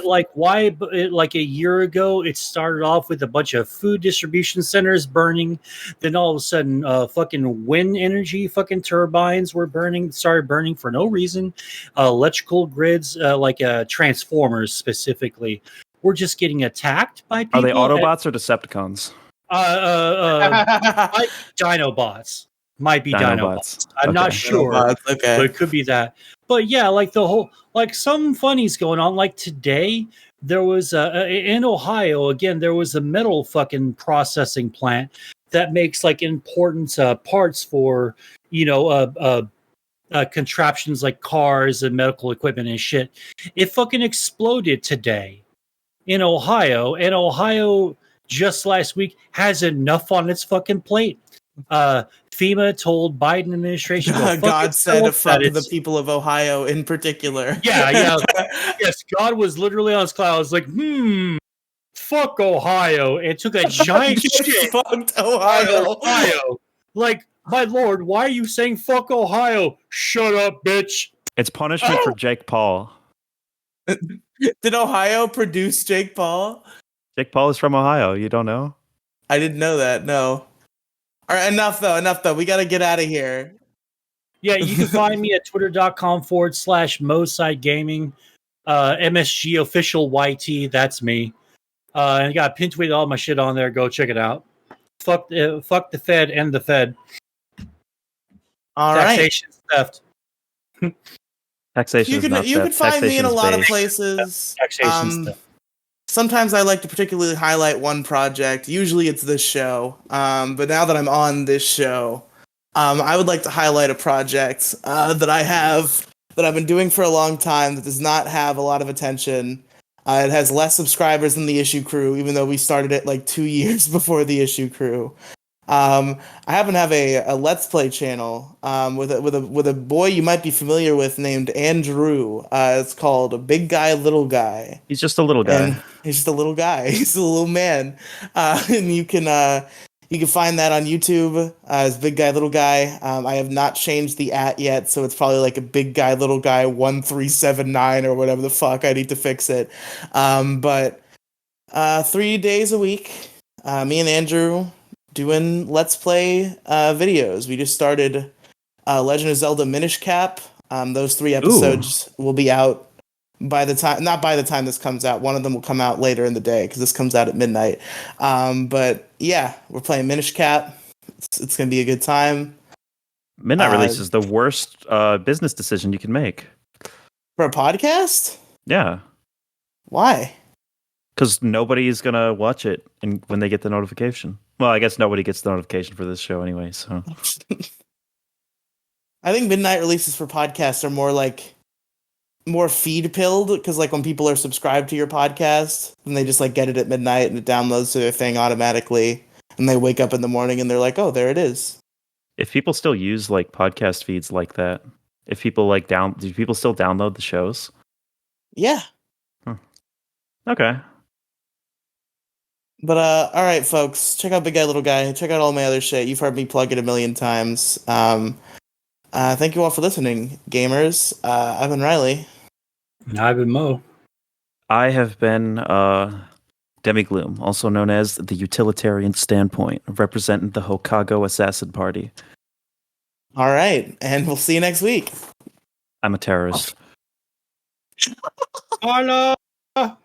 a year ago it started off with a bunch of food distribution centers burning, then all of a sudden fucking wind energy fucking turbines started burning for no reason. Electrical grids transformers specifically. We're just getting attacked by people. Are they Autobots or Decepticons? Dinobots. Might be Dinobots. I'm not sure. Okay. But it could be that. But yeah, the whole, some funnies going on. Today, there was in Ohio, again, there was a metal fucking processing plant that makes important parts for, contraptions like cars and medical equipment and shit. It fucking exploded today. In Ohio, and Ohio just last week has enough on its fucking plate. FEMA told Biden administration, God said fuck the people of Ohio in particular. Yeah. Yes, God was literally on his cloud. I was like, fuck Ohio. It took a giant shit. Fucked Ohio. My lord, why are you saying fuck Ohio? Shut up, bitch. It's punishment for Jake Paul. Did Ohio produce Jake Paul? Jake Paul is from Ohio. You don't know? I didn't know that. No. All right, enough though. We got to get out of here. Yeah, you can find me at twitter.com/MoSide Gaming. MSG official YT. That's me. And I got pin tweeted all my shit on there. Go check it out. Fuck the Fed and the Fed. All Taxation theft. Taxation. You can find me in a lot of places. Sometimes I like to particularly highlight one project. Usually it's this show. But now that I'm on this show, I would like to highlight a project that I've been doing for a long time that does not have a lot of attention. It has less subscribers than the Issue Crew, even though we started it 2 years before the Issue Crew. I happen to have a Let's Play channel with a boy you might be familiar with named Andrew. It's called Big Guy, Little Guy. He's just a little guy. He's just a little guy. He's a little man. And you can find that on YouTube as Big Guy, Little Guy. I have not changed the @ yet, so it's probably a Big Guy, Little Guy 1379 or whatever the fuck. I need to fix it. But 3 days a week, me and Andrew doing Let's Play videos. We just started Legend of Zelda Minish Cap. Those 3 episodes will be out not by the time this comes out. One of them will come out later in the day because this comes out at midnight. But yeah, we're playing Minish Cap. It's going to be a good time. Midnight release is the worst business decision you can make. For a podcast? Yeah. Why? Because nobody's going to watch it when they get the notification. Well, I guess nobody gets the notification for this show anyway, so. I think midnight releases for podcasts are more feed pilled, because like when people are subscribed to your podcast, and they just like get it at midnight and it downloads to their thing automatically, and they wake up in the morning and they're like, oh, there it is. If people still use like podcast feeds like that, if people do people still download the shows? Yeah. Okay. But all right, folks, check out Big Guy Little Guy. Check out all my other shit. You've heard me plug it a million times. Thank you all for listening, gamers. I've been Riley. I've been Mo. I have been Demigloom, also known as the Utilitarian Standpoint, representing the Hokago Assassin Party. All right, and we'll see you next week. I'm a terrorist. Oh no!